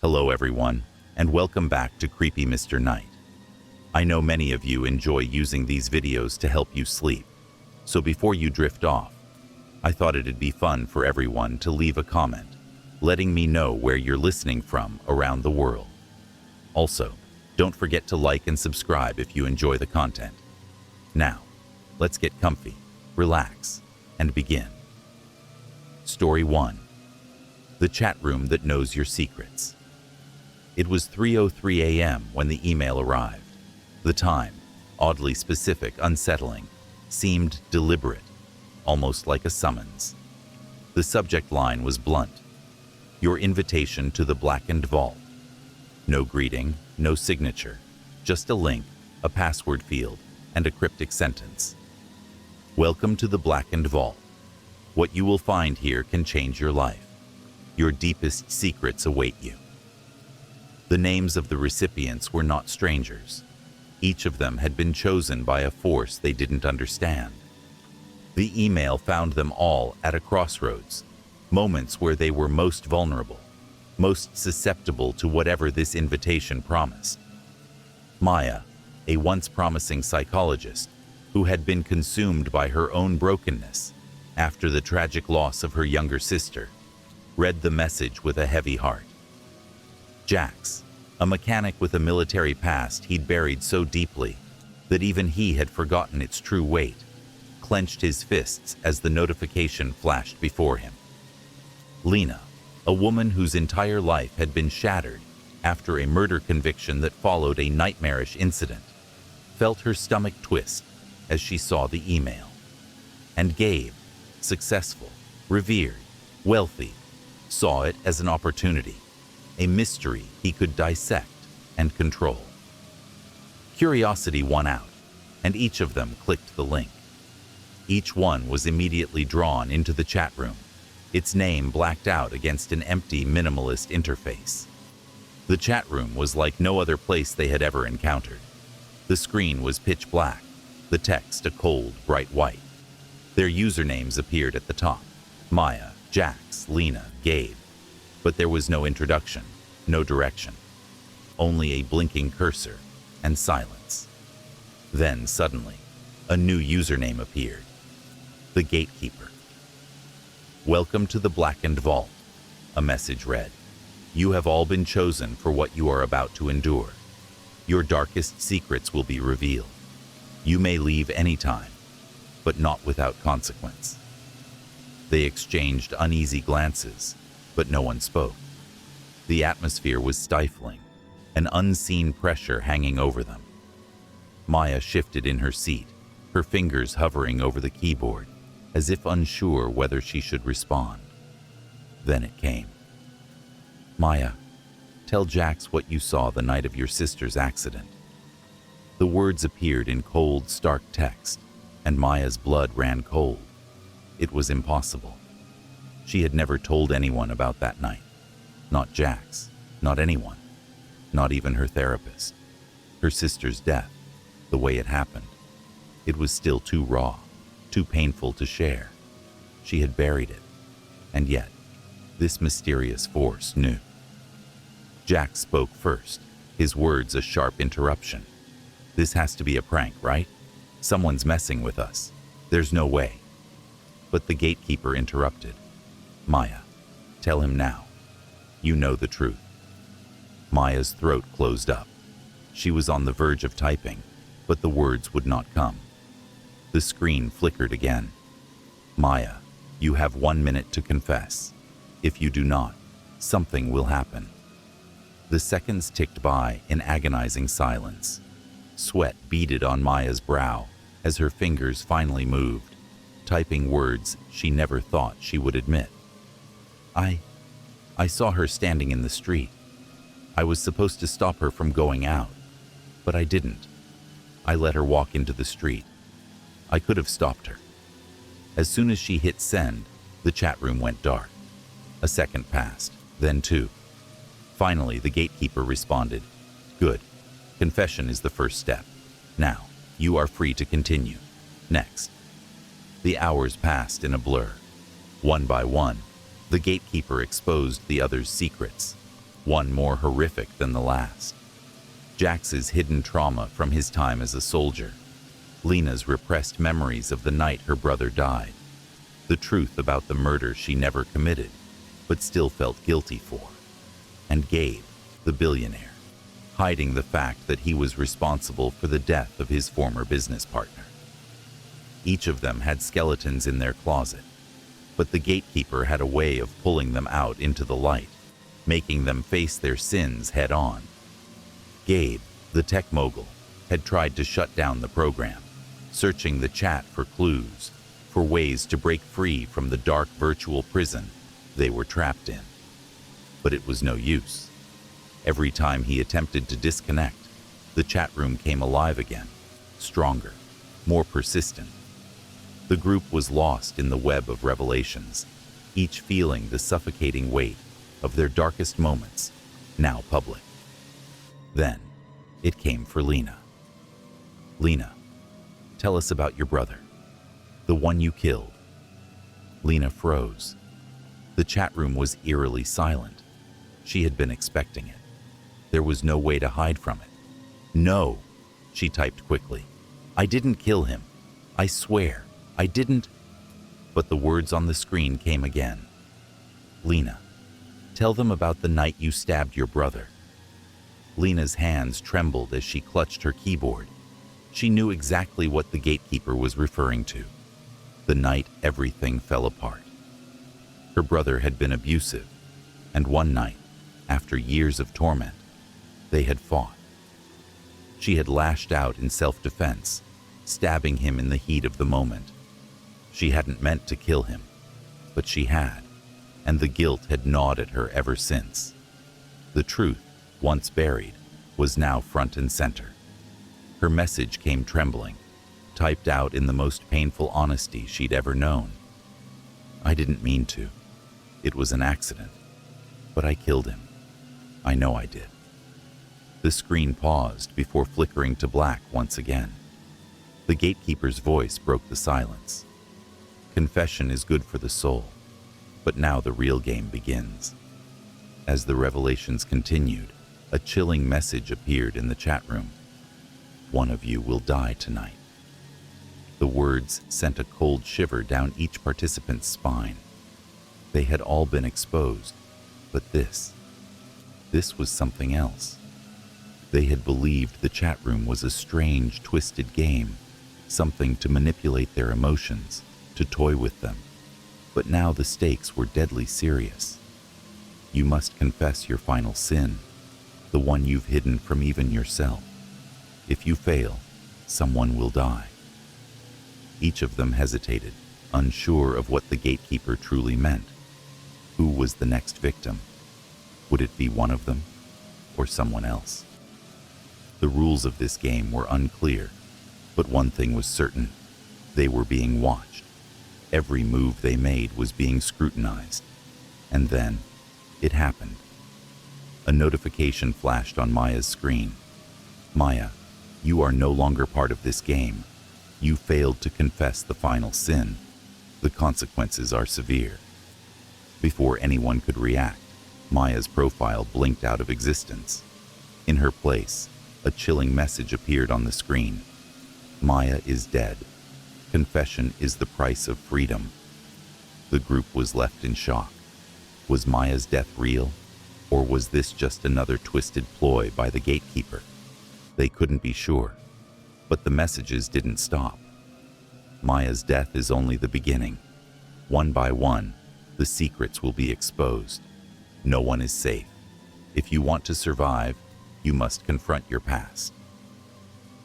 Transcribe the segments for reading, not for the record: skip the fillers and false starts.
Hello everyone, and welcome back to Creepy Mr. Night. I know many of you enjoy using these videos to help you sleep, so before you drift off, I thought it'd be fun for everyone to leave a comment, letting me know where you're listening from around the world. Also, don't forget to like and subscribe if you enjoy the content. Now, let's get comfy, relax, and begin. Story 1. The chat room that knows your secrets. It was 3:03 a.m. when the email arrived. The time, oddly specific, unsettling, seemed deliberate, almost like a summons. The subject line was blunt. Your invitation to the blackened vault. No greeting, no signature, just a link, a password field, and a cryptic sentence. Welcome to the blackened vault. What you will find here can change your life. Your deepest secrets await you. The names of the recipients were not strangers. Each of them had been chosen by a force they didn't understand. The email found them all at a crossroads, moments where they were most vulnerable, most susceptible to whatever this invitation promised. Maya, a once promising psychologist who had been consumed by her own brokenness after the tragic loss of her younger sister, read the message with a heavy heart. Jax, a mechanic with a military past he'd buried so deeply that even he had forgotten its true weight, clenched his fists as the notification flashed before him. Lena, a woman whose entire life had been shattered after a murder conviction that followed a nightmarish incident, felt her stomach twist as she saw the email. And Gabe, successful, revered, wealthy, saw it as an opportunity, a mystery he could dissect and control. Curiosity won out, and each of them clicked the link. Each one was immediately drawn into the chat room, its name blacked out against an empty, minimalist interface. The chat room was like no other place they had ever encountered. The screen was pitch black, the text a cold, bright white. Their usernames appeared at the top: Maya, Jax, Lena, Gabe. But there was no introduction, no direction. Only a blinking cursor and silence. Then, suddenly, a new username appeared. The Gatekeeper. Welcome to the Blackened Vault, a message read. You have all been chosen for what you are about to endure. Your darkest secrets will be revealed. You may leave anytime, but not without consequence. They exchanged uneasy glances, but no one spoke. The atmosphere was stifling, an unseen pressure hanging over them. Maya shifted in her seat, her fingers hovering over the keyboard, as if unsure whether she should respond. Then it came. Maya, tell Jax what you saw the night of your sister's accident. The words appeared in cold, stark text, and Maya's blood ran cold. It was impossible. She had never told anyone about that night. Not Jax, not anyone, not even her therapist. Her sister's death, the way it happened, it was still too raw, too painful to share. She had buried it, and yet, this mysterious force knew. Jax spoke first, his words a sharp interruption. This has to be a prank, right? Someone's messing with us. There's no way. But the Gatekeeper interrupted. Maya, tell him now. You know the truth. Maya's throat closed up. She was on the verge of typing, but the words would not come. The screen flickered again. Maya, you have 1 minute to confess. If you do not, something will happen. The seconds ticked by in agonizing silence. Sweat beaded on Maya's brow as her fingers finally moved, typing words she never thought she would admit. I saw her standing in the street. I was supposed to stop her from going out, but I didn't. I let her walk into the street. I could have stopped her. As soon as she hit send, the chat room went dark. A second passed, then 2. Finally, the Gatekeeper responded. Good. Confession is the first step. Now, you are free to continue. Next. The hours passed in a blur. One by one, the Gatekeeper exposed the others' secrets. one more horrific than the last. Jax's hidden trauma from his time as a soldier, Lena's repressed memories of the night her brother died, the truth about the murder she never committed but still felt guilty for, and Gabe, the billionaire, hiding the fact that he was responsible for the death of his former business partner. Each of them had skeletons in their closet, but the gatekeeper had a way of pulling them out into the light, making them face their sins head-on. Gabe, the tech mogul, had tried to shut down the program, searching the chat for clues, for ways to break free from the dark virtual prison they were trapped in. But it was no use. Every time he attempted to disconnect, the chat room came alive again, stronger, more persistent. The group was lost in the web of revelations, each feeling the suffocating weight of their darkest moments, now public. Then, it came for Lena. Lena, tell us about your brother, the one you killed. Lena froze. The chat room was eerily silent. She had been expecting it. There was no way to hide from it. No, she typed quickly. I didn't kill him. I swear, I didn't. But the words on the screen came again. Lena, tell them about the night you stabbed your brother. Lena's hands trembled as she clutched her keyboard. She knew exactly what the gatekeeper was referring to. The night everything fell apart. Her brother had been abusive, and one night, after years of torment, they had fought. She had lashed out in self-defense, stabbing him in the heat of the moment. She hadn't meant to kill him, but she had, and the guilt had gnawed at her ever since. The truth, once buried, was now front and center. Her message came trembling, typed out in the most painful honesty she'd ever known. I didn't mean to. It was an accident, but I killed him. I know I did. The screen paused before flickering to black once again. The gatekeeper's voice broke the silence. Confession is good for the soul, but now the real game begins. As the revelations continued, a chilling message appeared in the chat room. One of you will die tonight. The words sent a cold shiver down each participant's spine. They had all been exposed, but this was something else. They had believed the chat room was a strange, twisted game, something to manipulate their emotions, to toy with them. But now the stakes were deadly serious. You must confess your final sin, the one you've hidden from even yourself. If you fail, someone will die. Each of them hesitated, unsure of what the gatekeeper truly meant. Who was the next victim? Would it be one of them, or someone else? The rules of this game were unclear, but one thing was certain. They were being watched. Every move they made was being scrutinized. And then, it happened. A notification flashed on Maya's screen. Maya, you are no longer part of this game. You failed to confess the final sin. The consequences are severe. Before anyone could react, Maya's profile blinked out of existence. In her place, a chilling message appeared on the screen. Maya is dead. Confession is the price of freedom. The group was left in shock. Was Maya's death real, or was this just another twisted ploy by the gatekeeper? They couldn't be sure, but the messages didn't stop. Maya's death is only the beginning. One by one, the secrets will be exposed. No one is safe. If you want to survive, you must confront your past.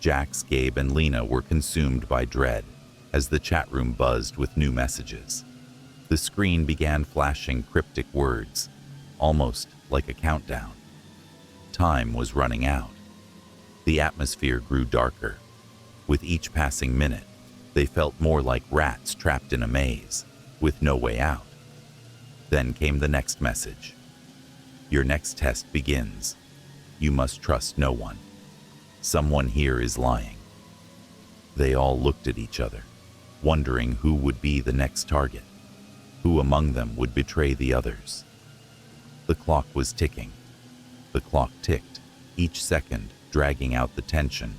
Jax, Gabe, and Lena were consumed by dread as the chat room buzzed with new messages. The screen began flashing cryptic words, almost like a countdown. Time was running out. The atmosphere grew darker. With each passing minute, they felt more like rats trapped in a maze, with no way out. Then came the next message. Your next test begins. You must trust no one. Someone here is lying. They all looked at each other, wondering who would be the next target. Who among them would betray the others? The clock was ticking, The clock ticked, each second dragging out the tension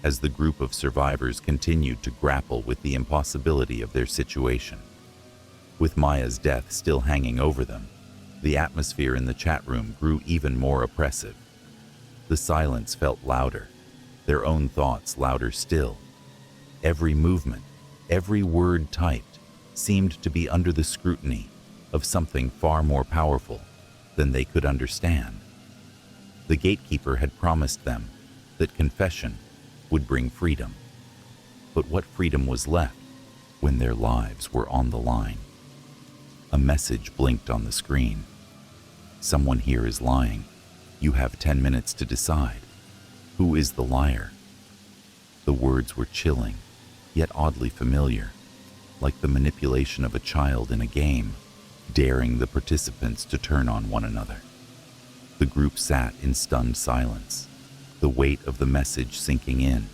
as the group of survivors continued to grapple with the impossibility of their situation. With Maya's death still hanging over them, the atmosphere in the chat room grew even more oppressive. The silence felt louder, their own thoughts louder still. Every movement, every word typed, seemed to be under the scrutiny of something far more powerful than they could understand. The gatekeeper had promised them that confession would bring freedom. But what freedom was left when their lives were on the line? A message blinked on the screen. Someone here is lying. You have 10 minutes to decide. Who is the liar? The words were chilling, yet oddly familiar, like the manipulation of a child in a game, daring the participants to turn on one another. The group sat in stunned silence, the weight of the message sinking in.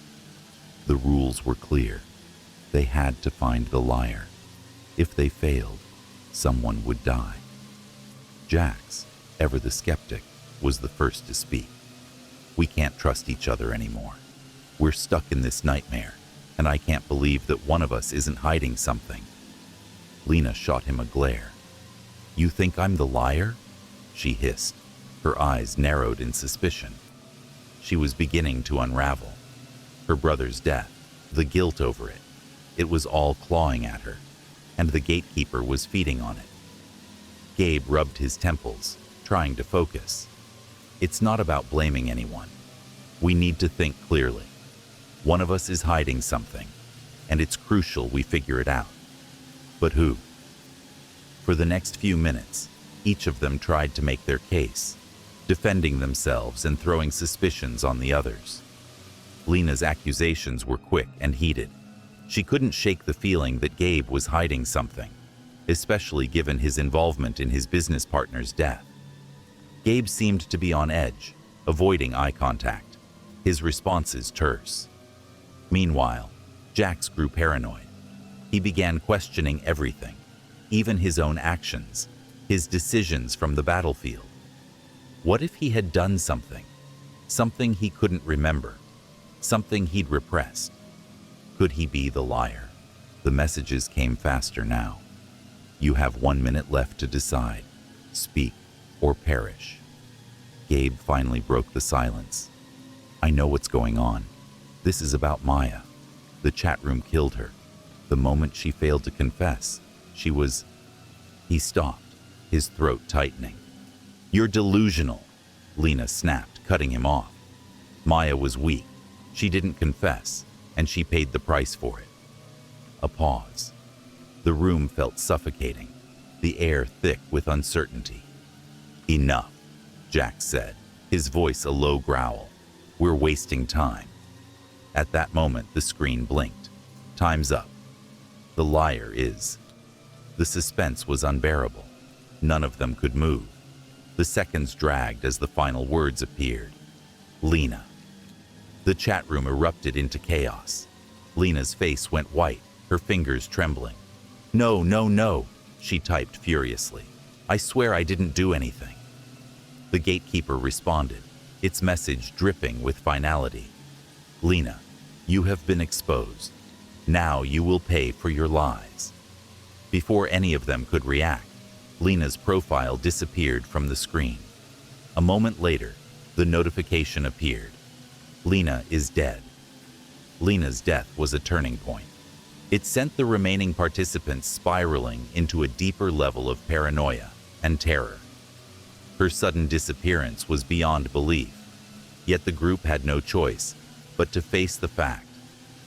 The rules were clear. They had to find the liar. If they failed, someone would die. Jax, ever the skeptic, was the first to speak. We can't trust each other anymore. We're stuck in this nightmare, and I can't believe that one of us isn't hiding something. Lena shot him a glare. You think I'm the liar? She hissed, her eyes narrowed in suspicion. She was beginning to unravel. Her brother's death, the guilt over it, it was all clawing at her, and the gatekeeper was feeding on it. Gabe rubbed his temples, trying to focus. It's not about blaming anyone. We need to think clearly. One of us is hiding something, and it's crucial we figure it out. But who? For the next few minutes, each of them tried to make their case, defending themselves and throwing suspicions on the others. Lena's accusations were quick and heated. She couldn't shake the feeling that Gabe was hiding something, especially given his involvement in his business partner's death. Gabe seemed to be on edge, avoiding eye contact, his responses terse. Meanwhile, Jax grew paranoid. He began questioning everything, even his own actions, his decisions from the battlefield. What if he had done something he couldn't remember, something he'd repressed? Could he be the liar? The messages came faster now. You have 1 minute left to decide. Speak or perish. Gabe finally broke the silence. I know what's going on. This is about Maya. The chat room killed her. The moment she failed to confess, she was... He stopped, his throat tightening. You're delusional, Lena snapped, cutting him off. Maya was weak. She didn't confess, and she paid the price for it. A pause. The room felt suffocating, the air thick with uncertainty. Enough, Jax said, his voice a low growl. We're wasting time. At that moment, the screen blinked. Time's up. The liar is... The suspense was unbearable. None of them could move. The seconds dragged as the final words appeared. Lena. The chat room erupted into chaos. Lena's face went white, her fingers trembling. No, no, no, she typed furiously. I swear I didn't do anything. The gatekeeper responded, its message dripping with finality. Lena, you have been exposed. Now you will pay for your lies. Before any of them could react, Lena's profile disappeared from the screen. A moment later, the notification appeared. Lena is dead. Lena's death was a turning point. It sent the remaining participants spiraling into a deeper level of paranoia and terror. Her sudden disappearance was beyond belief, yet the group had no choice but to face the fact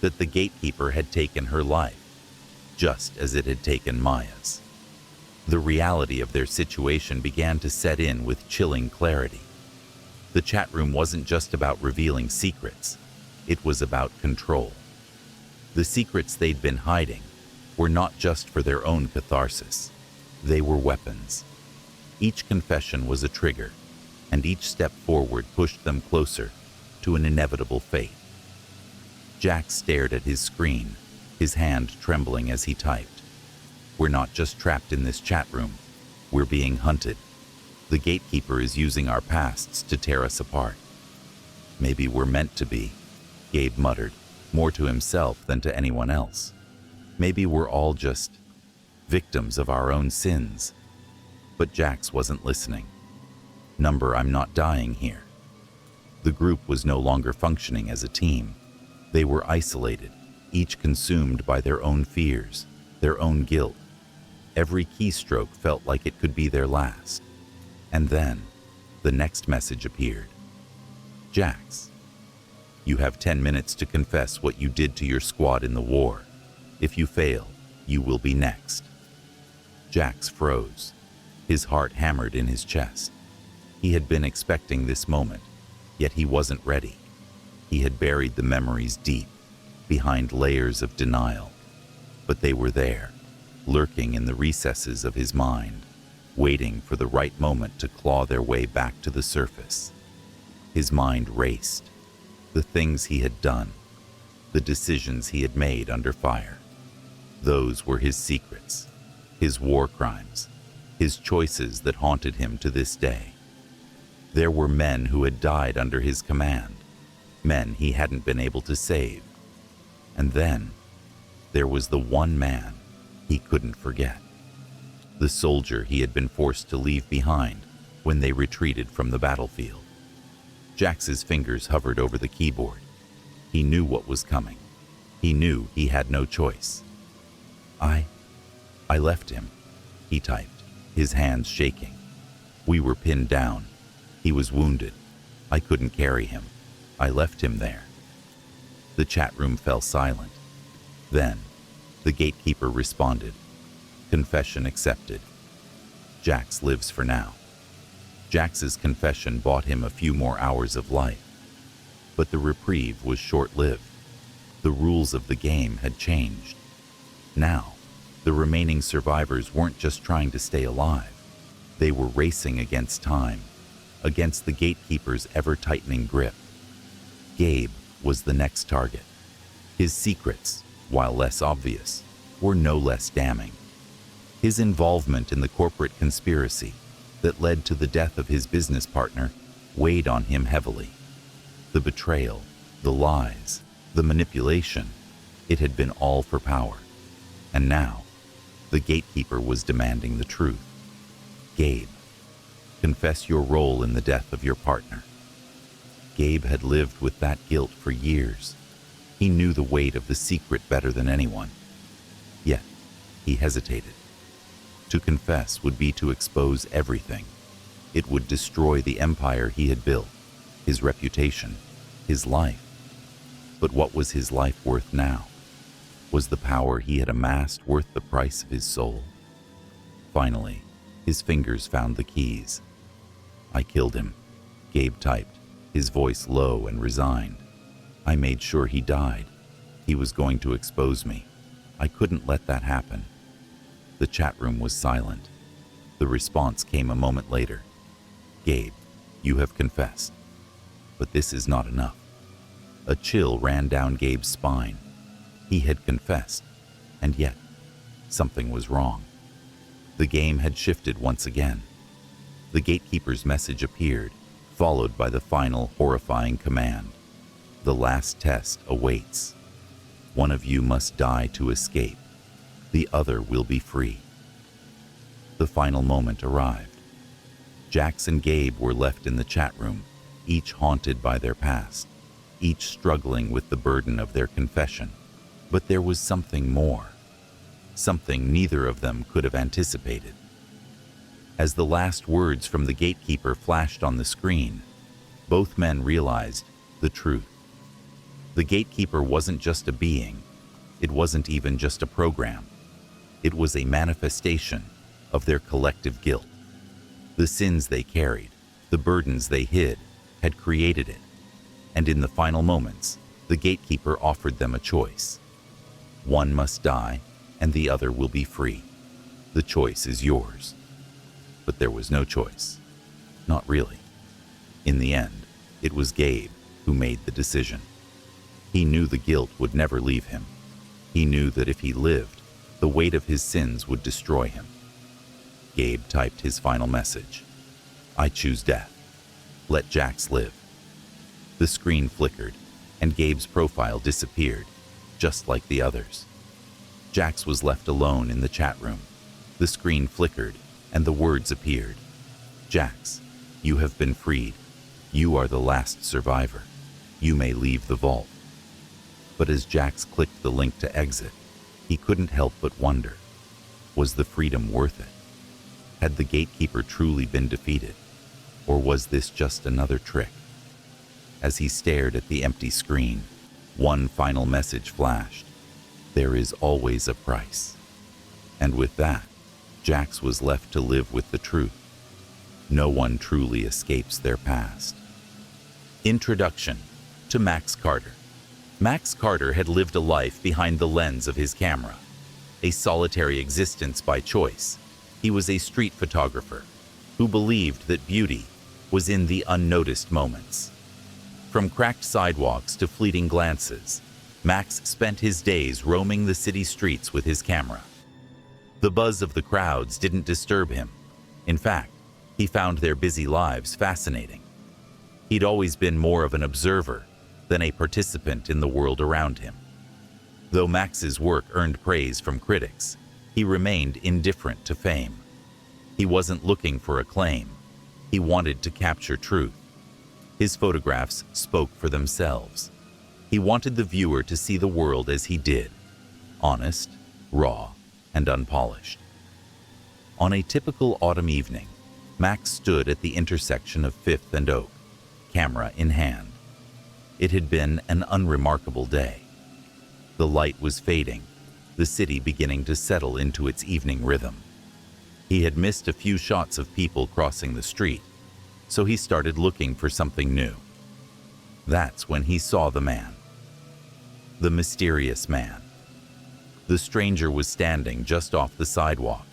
that the gatekeeper had taken her life, just as it had taken Maya's. The reality of their situation began to set in with chilling clarity. The chat room wasn't just about revealing secrets, it was about control. The secrets they'd been hiding were not just for their own catharsis, they were weapons. Each confession was a trigger, and each step forward pushed them closer to an inevitable fate. Jax stared at his screen, his hand trembling as he typed. We're not just trapped in this chat room, we're being hunted. The gatekeeper is using our pasts to tear us apart. Maybe we're meant to be, Gabe muttered, more to himself than to anyone else. Maybe we're all just victims of our own sins. But Jax wasn't listening. Number, I'm not dying here. The group was no longer functioning as a team. They were isolated, each consumed by their own fears, their own guilt. Every keystroke felt like it could be their last. And then, the next message appeared. Jax, you have 10 minutes to confess what you did to your squad in the war. If you fail, you will be next. Jax froze. His heart hammered in his chest. He had been expecting this moment, yet he wasn't ready. He had buried the memories deep, behind layers of denial. But they were there, lurking in the recesses of his mind, waiting for the right moment to claw their way back to the surface. His mind raced. The things he had done, the decisions he had made under fire. Those were his secrets, his war crimes, his choices that haunted him to this day. There were men who had died under his command, men he hadn't been able to save. And then, there was the one man he couldn't forget. The soldier he had been forced to leave behind when they retreated from the battlefield. Jax's fingers hovered over the keyboard. He knew what was coming. He knew he had no choice. I left him, he typed, his hands shaking. We were pinned down. He was wounded. I couldn't carry him. I left him there. The chat room fell silent. Then, the gatekeeper responded. Confession accepted. Jax lives for now. Jax's confession bought him a few more hours of life. But the reprieve was short-lived. The rules of the game had changed. Now, the remaining survivors weren't just trying to stay alive. They were racing against time, against the gatekeeper's ever-tightening grip. Gabe was the next target. His secrets, while less obvious, were no less damning. His involvement in the corporate conspiracy that led to the death of his business partner weighed on him heavily. The betrayal, the lies, the manipulation, it had been all for power. And now, the gatekeeper was demanding the truth. Gabe, confess your role in the death of your partner. Gabe had lived with that guilt for years. He knew the weight of the secret better than anyone. Yet, he hesitated. To confess would be to expose everything. It would destroy the empire he had built, his reputation, his life. But what was his life worth now? Was the power he had amassed worth the price of his soul? Finally, his fingers found the keys. I killed him, Gabe typed, his voice low and resigned. I made sure he died. He was going to expose me. I couldn't let that happen. The chat room was silent. The response came a moment later. Gabe, you have confessed. But this is not enough. A chill ran down Gabe's spine. He had confessed, and yet, something was wrong. The game had shifted once again. The gatekeeper's message appeared, followed by the final horrifying command. The last test awaits. One of you must die to escape. The other will be free. The final moment arrived. Jax and Gabe were left in the chat room, each haunted by their past, each struggling with the burden of their confession. But there was something more, something neither of them could have anticipated. As the last words from the gatekeeper flashed on the screen, both men realized the truth. The gatekeeper wasn't just a being. It wasn't even just a program. It was a manifestation of their collective guilt. The sins they carried, the burdens they hid, had created it. And in the final moments, the gatekeeper offered them a choice. One must die, and the other will be free. The choice is yours. But there was no choice. Not really. In the end, it was Gabe who made the decision. He knew the guilt would never leave him. He knew that if he lived, the weight of his sins would destroy him. Gabe typed his final message. I choose death. Let Jax live. The screen flickered, and Gabe's profile disappeared, just like the others. Jax was left alone in the chat room. The screen flickered, and the words appeared. Jax, you have been freed. You are the last survivor. You may leave the vault. But as Jax clicked the link to exit, he couldn't help but wonder, was the freedom worth it? Had the gatekeeper truly been defeated? Or was this just another trick? As he stared at the empty screen, one final message flashed. There is always a price. And with that, Jax was left to live with the truth. No one truly escapes their past. Introduction to Max Carter. Max Carter had lived a life behind the lens of his camera. A solitary existence by choice. He was a street photographer who believed that beauty was in the unnoticed moments. From cracked sidewalks to fleeting glances, Max spent his days roaming the city streets with his camera. The buzz of the crowds didn't disturb him. In fact, he found their busy lives fascinating. He'd always been more of an observer than a participant in the world around him. Though Max's work earned praise from critics, he remained indifferent to fame. He wasn't looking for acclaim. He wanted to capture truth. His photographs spoke for themselves. He wanted the viewer to see the world as he did, honest, raw, and unpolished. On a typical autumn evening, Max stood at the intersection of Fifth and Oak, camera in hand. It had been an unremarkable day. The light was fading, the city beginning to settle into its evening rhythm. He had missed a few shots of people crossing the street, so he started looking for something new. That's when he saw the man. The mysterious man. The stranger was standing just off the sidewalk,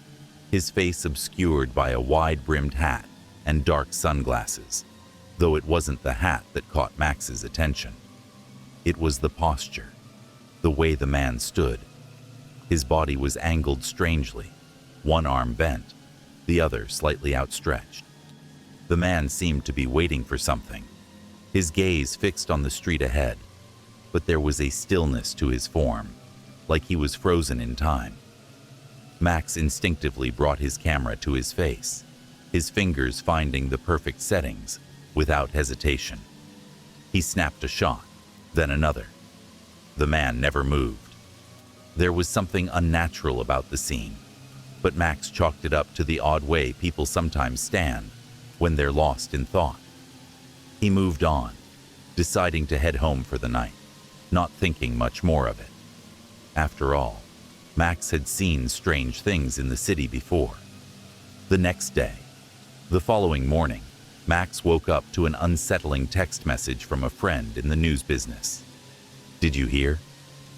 his face obscured by a wide-brimmed hat and dark sunglasses, though it wasn't the hat that caught Max's attention. It was the posture, the way the man stood. His body was angled strangely, one arm bent, the other slightly outstretched. The man seemed to be waiting for something, his gaze fixed on the street ahead, but there was a stillness to his form, like he was frozen in time. Max instinctively brought his camera to his face, his fingers finding the perfect settings without hesitation. He snapped a shot, then another. The man never moved. There was something unnatural about the scene, but Max chalked it up to the odd way people sometimes stand when they're lost in thought. He moved on, deciding to head home for the night, not thinking much more of it. After all, Max had seen strange things in the city before. The next day, the following morning, Max woke up to an unsettling text message from a friend in the news business. Did you hear?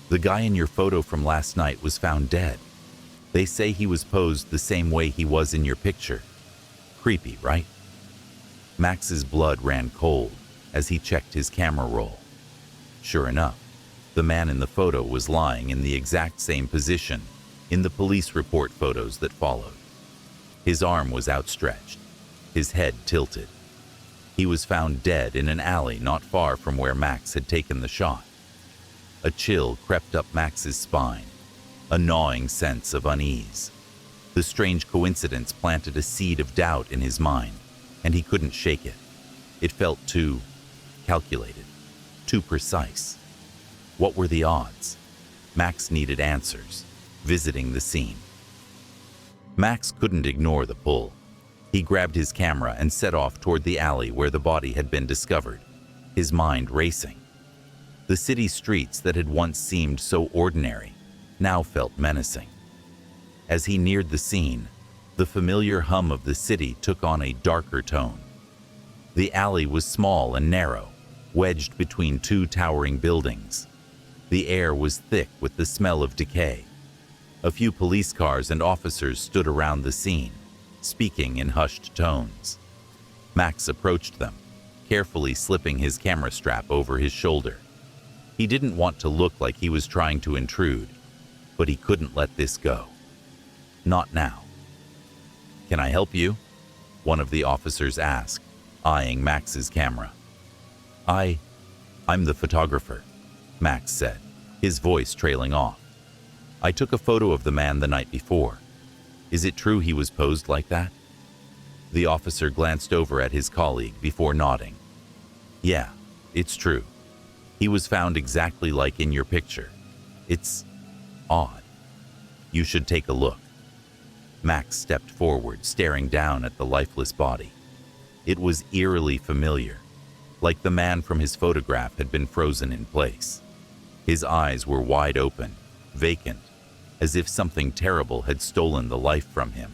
The guy in your photo from last night was found dead. They say he was posed the same way he was in your picture. Creepy, right? Max's blood ran cold as he checked his camera roll. Sure enough, the man in the photo was lying in the exact same position in the police report photos that followed. His arm was outstretched, his head tilted. He was found dead in an alley not far from where Max had taken the shot. A chill crept up Max's spine, a gnawing sense of unease. The strange coincidence planted a seed of doubt in his mind, and he couldn't shake it. It felt too calculated, too precise. What were the odds? Max needed answers, visiting the scene. Max couldn't ignore the pull. He grabbed his camera and set off toward the alley where the body had been discovered, his mind racing. The city streets that had once seemed so ordinary now felt menacing. As he neared the scene, the familiar hum of the city took on a darker tone. The alley was small and narrow, wedged between two towering buildings. The air was thick with the smell of decay. A few police cars and officers stood around the scene, speaking in hushed tones. Max approached them, carefully slipping his camera strap over his shoulder. He didn't want to look like he was trying to intrude, but he couldn't let this go. Not now. Can I help you? one of the officers asked, eyeing Max's camera. I'm the photographer, Max said, his voice trailing off. I took a photo of the man the night before. Is it true he was posed like that? The officer glanced over at his colleague before nodding. Yeah, it's true. He was found exactly like in your picture. It's odd. You should take a look. Max stepped forward, staring down at the lifeless body. It was eerily familiar, like the man from his photograph had been frozen in place. His eyes were wide open, vacant, as if something terrible had stolen the life from him.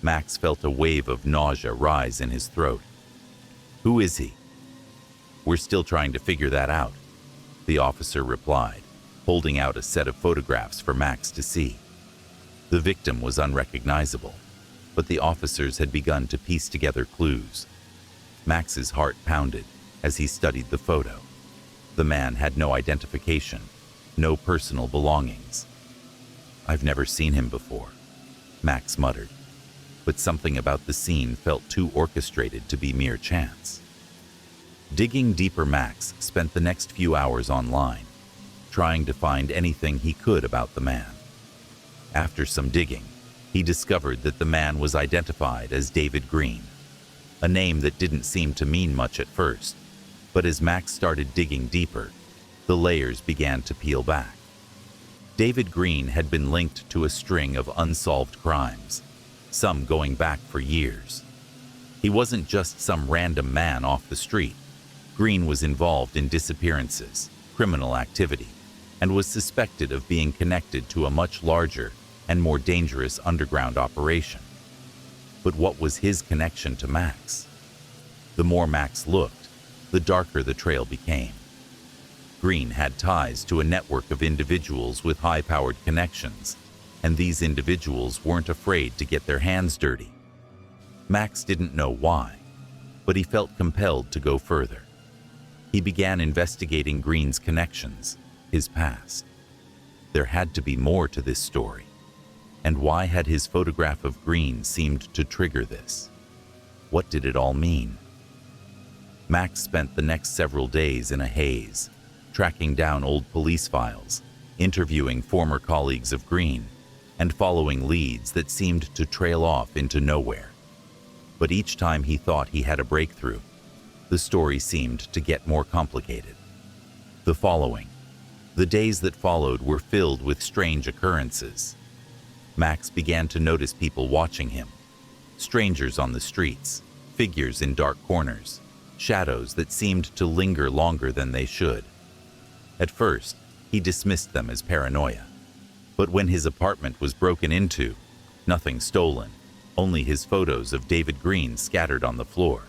Max felt a wave of nausea rise in his throat. Who is he? We're still trying to figure that out, the officer replied, holding out a set of photographs for Max to see. The victim was unrecognizable, but the officers had begun to piece together clues. Max's heart pounded as he studied the photo. The man had no identification, no personal belongings. I've never seen him before, Max muttered, but something about the scene felt too orchestrated to be mere chance. Digging deeper, Max spent the next few hours online, trying to find anything he could about the man. After some digging, he discovered that the man was identified as David Green, a name that didn't seem to mean much at first, but as Max started digging deeper, the layers began to peel back. David Green had been linked to a string of unsolved crimes, some going back for years. He wasn't just some random man off the street. Green was involved in disappearances, criminal activity, and was suspected of being connected to a much larger and more dangerous underground operation. But what was his connection to Max? The more Max looked, the darker the trail became. Green had ties to a network of individuals with high-powered connections, and these individuals weren't afraid to get their hands dirty. Max didn't know why, but he felt compelled to go further. He began investigating Green's connections, his past. There had to be more to this story. And why had his photograph of Green seemed to trigger this? What did it all mean? Max spent the next several days in a haze, tracking down old police files, interviewing former colleagues of Green, and following leads that seemed to trail off into nowhere. But each time he thought he had a breakthrough, the story seemed to get more complicated. The days that followed were filled with strange occurrences. Max began to notice people watching him, strangers on the streets, figures in dark corners, shadows that seemed to linger longer than they should. At first, he dismissed them as paranoia. But when his apartment was broken into, nothing stolen, only his photos of David Green scattered on the floor,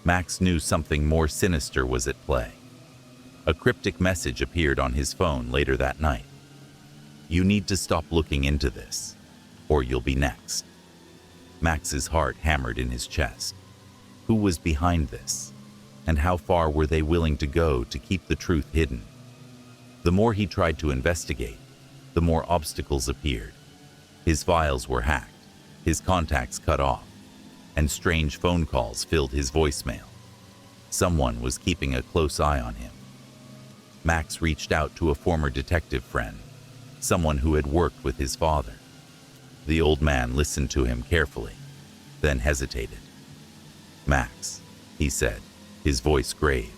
Max knew something more sinister was at play. A cryptic message appeared on his phone later that night. You need to stop looking into this, or you'll be next. Max's heart hammered in his chest. Who was behind this? And how far were they willing to go to keep the truth hidden? The more he tried to investigate, the more obstacles appeared. His files were hacked, his contacts cut off, and strange phone calls filled his voicemail. Someone was keeping a close eye on him. Max reached out to a former detective friend, someone who had worked with his father. The old man listened to him carefully, then hesitated. Max, he said, his voice grave.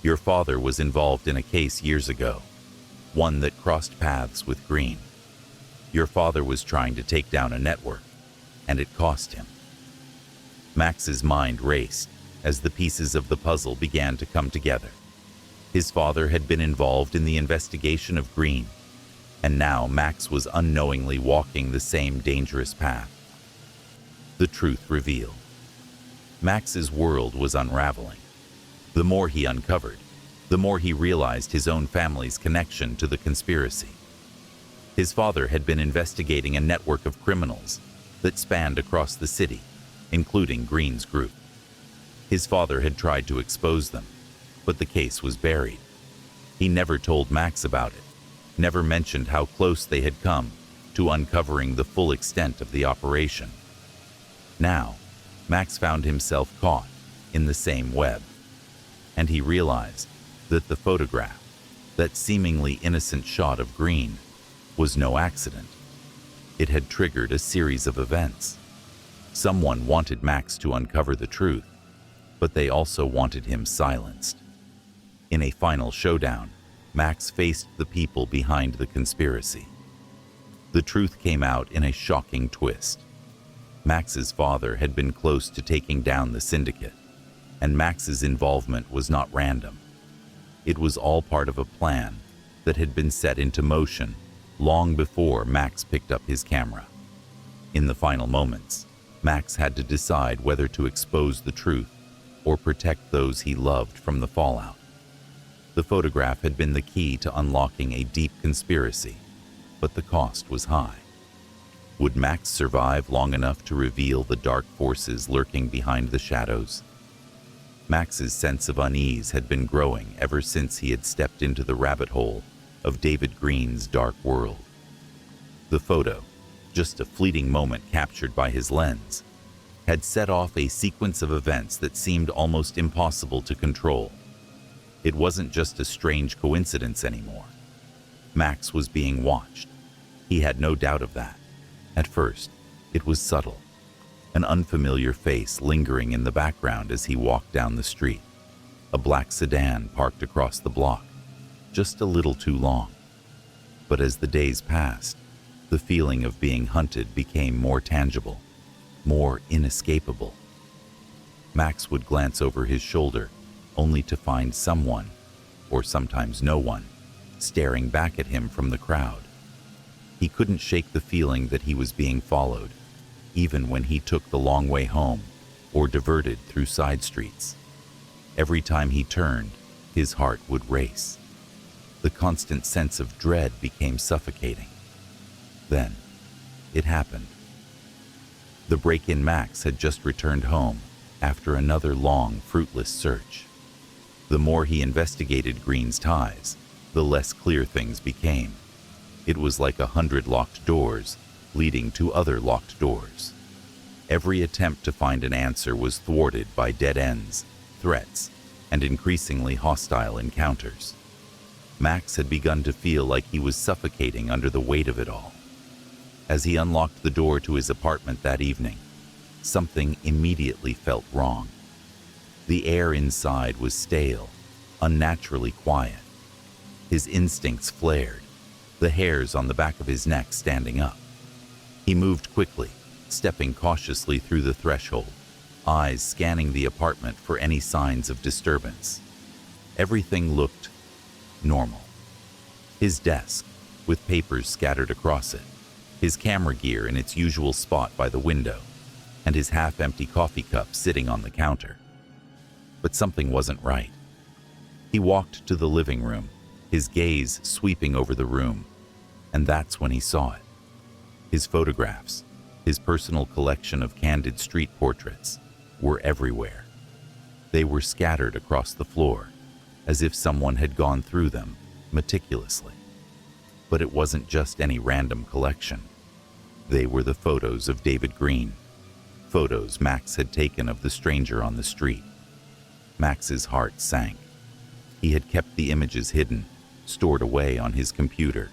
Your father was involved in a case years ago, one that crossed paths with Green. Your father was trying to take down a network, and it cost him. Max's mind raced as the pieces of the puzzle began to come together. His father had been involved in the investigation of Green, and now Max was unknowingly walking the same dangerous path. The truth revealed. Max's world was unraveling. The more he uncovered, the more he realized his own family's connection to the conspiracy. His father had been investigating a network of criminals that spanned across the city, including Green's group. His father had tried to expose them, but the case was buried. He never told Max about it, never mentioned how close they had come to uncovering the full extent of the operation. Now, Max found himself caught in the same web, and he realized that the photograph, that seemingly innocent shot of green, was no accident. It had triggered a series of events. Someone wanted Max to uncover the truth, but they also wanted him silenced. In a final showdown, Max faced the people behind the conspiracy. The truth came out in a shocking twist. Max's father had been close to taking down the syndicate, and Max's involvement was not random. It was all part of a plan that had been set into motion long before Max picked up his camera. In the final moments, Max had to decide whether to expose the truth or protect those he loved from the fallout. The photograph had been the key to unlocking a deep conspiracy, but the cost was high. Would Max survive long enough to reveal the dark forces lurking behind the shadows? Max's sense of unease had been growing ever since he had stepped into the rabbit hole of David Green's dark world. The photo, just a fleeting moment captured by his lens, had set off a sequence of events that seemed almost impossible to control. It wasn't just a strange coincidence anymore. Max was being watched. He had no doubt of that. At first, it was subtle, an unfamiliar face lingering in the background as he walked down the street, a black sedan parked across the block, just a little too long. But as the days passed, the feeling of being hunted became more tangible, more inescapable. Max would glance over his shoulder, only to find someone, or sometimes no one, staring back at him from the crowd. He couldn't shake the feeling that he was being followed, even when he took the long way home or diverted through side streets. Every time he turned, his heart would race. The constant sense of dread became suffocating. Then, it happened. The break-in Max had just returned home after another long, fruitless search. The more he investigated Green's ties, the less clear things became. It was like 100 locked doors leading to other locked doors. Every attempt to find an answer was thwarted by dead ends, threats, and increasingly hostile encounters. Max had begun to feel like he was suffocating under the weight of it all. As he unlocked the door to his apartment that evening, something immediately felt wrong. The air inside was stale, unnaturally quiet. His instincts flared, the hairs on the back of his neck standing up. He moved quickly, stepping cautiously through the threshold, eyes scanning the apartment for any signs of disturbance. Everything looked normal. His desk, with papers scattered across it, his camera gear in its usual spot by the window, and his half-empty coffee cup sitting on the counter. But something wasn't right. He walked to the living room, his gaze sweeping over the room, and that's when he saw it. His photographs, his personal collection of candid street portraits, were everywhere. They were scattered across the floor, as if someone had gone through them meticulously. But it wasn't just any random collection. They were the photos of David Green, photos Max had taken of the stranger on the street. Max's heart sank. He had kept the images hidden, stored away on his computer.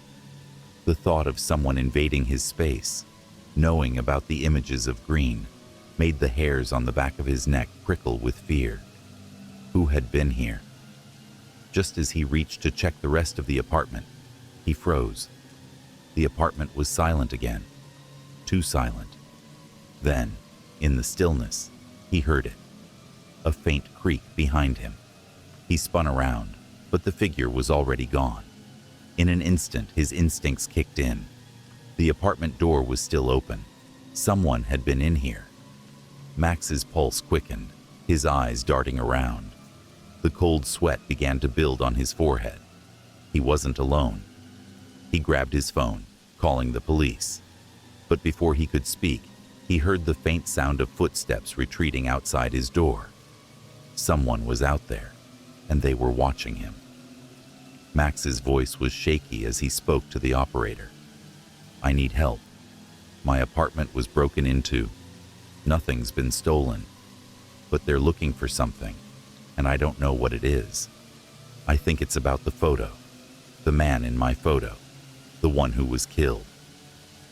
The thought of someone invading his space, knowing about the images of Green, made the hairs on the back of his neck prickle with fear. Who had been here? Just as he reached to check the rest of the apartment, he froze. The apartment was silent again. Too silent. Then, in the stillness, he heard it. A faint creak behind him. He spun around, but the figure was already gone. In an instant, his instincts kicked in. The apartment door was still open. Someone had been in here. Max's pulse quickened, his eyes darting around. The cold sweat began to build on his forehead. He wasn't alone. He grabbed his phone, calling the police. But before he could speak, he heard the faint sound of footsteps retreating outside his door. Someone was out there, and they were watching him. Max's voice was shaky as he spoke to the operator. "I need help. My apartment was broken into. Nothing's been stolen, but they're looking for something, and I don't know what it is. I think it's about the photo, the man in my photo, the one who was killed.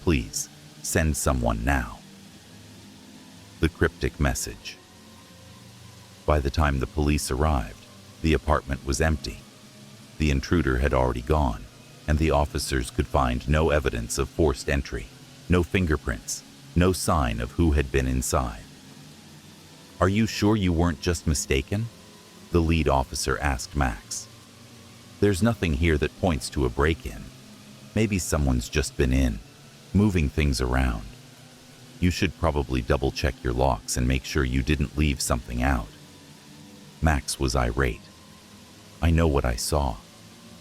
Please, send someone now." The cryptic message. By the time the police arrived, the apartment was empty. The intruder had already gone, and the officers could find no evidence of forced entry, no fingerprints, no sign of who had been inside. "Are you sure you weren't just mistaken?" the lead officer asked Max. "There's nothing here that points to a break-in. Maybe someone's just been in, moving things around. You should probably double-check your locks and make sure you didn't leave something out." Max was irate. "I know what I saw.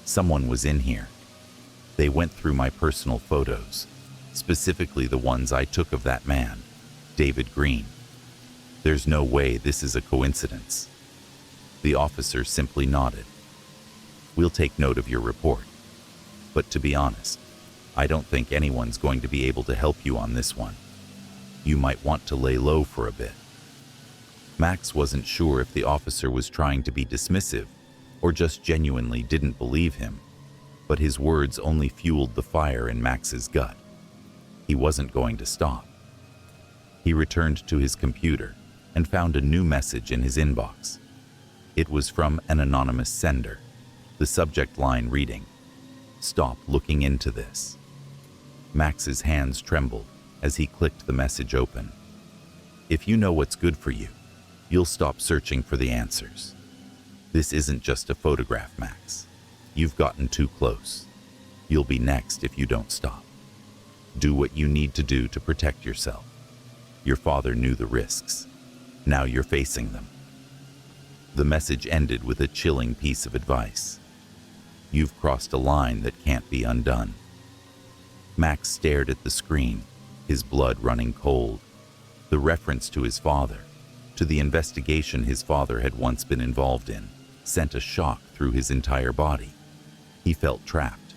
Someone was in here. They went through my personal photos, specifically the ones I took of that man, David Green. There's no way this is a coincidence." The officer simply nodded. "We'll take note of your report. But to be honest, I don't think anyone's going to be able to help you on this one. You might want to lay low for a bit." Max wasn't sure if the officer was trying to be dismissive or just genuinely didn't believe him, but his words only fueled the fire in Max's gut. He wasn't going to stop. He returned to his computer and found a new message in his inbox. It was from an anonymous sender, the subject line reading, "Stop looking into this." Max's hands trembled as he clicked the message open. "If you know what's good for you, you'll stop searching for the answers. This isn't just a photograph, Max. You've gotten too close. You'll be next if you don't stop. Do what you need to do to protect yourself. Your father knew the risks. Now you're facing them." The message ended with a chilling piece of advice. "You've crossed a line that can't be undone." Max stared at the screen, his blood running cold. The reference to his father, to the investigation his father had once been involved in, sent a shock through his entire body. He felt trapped.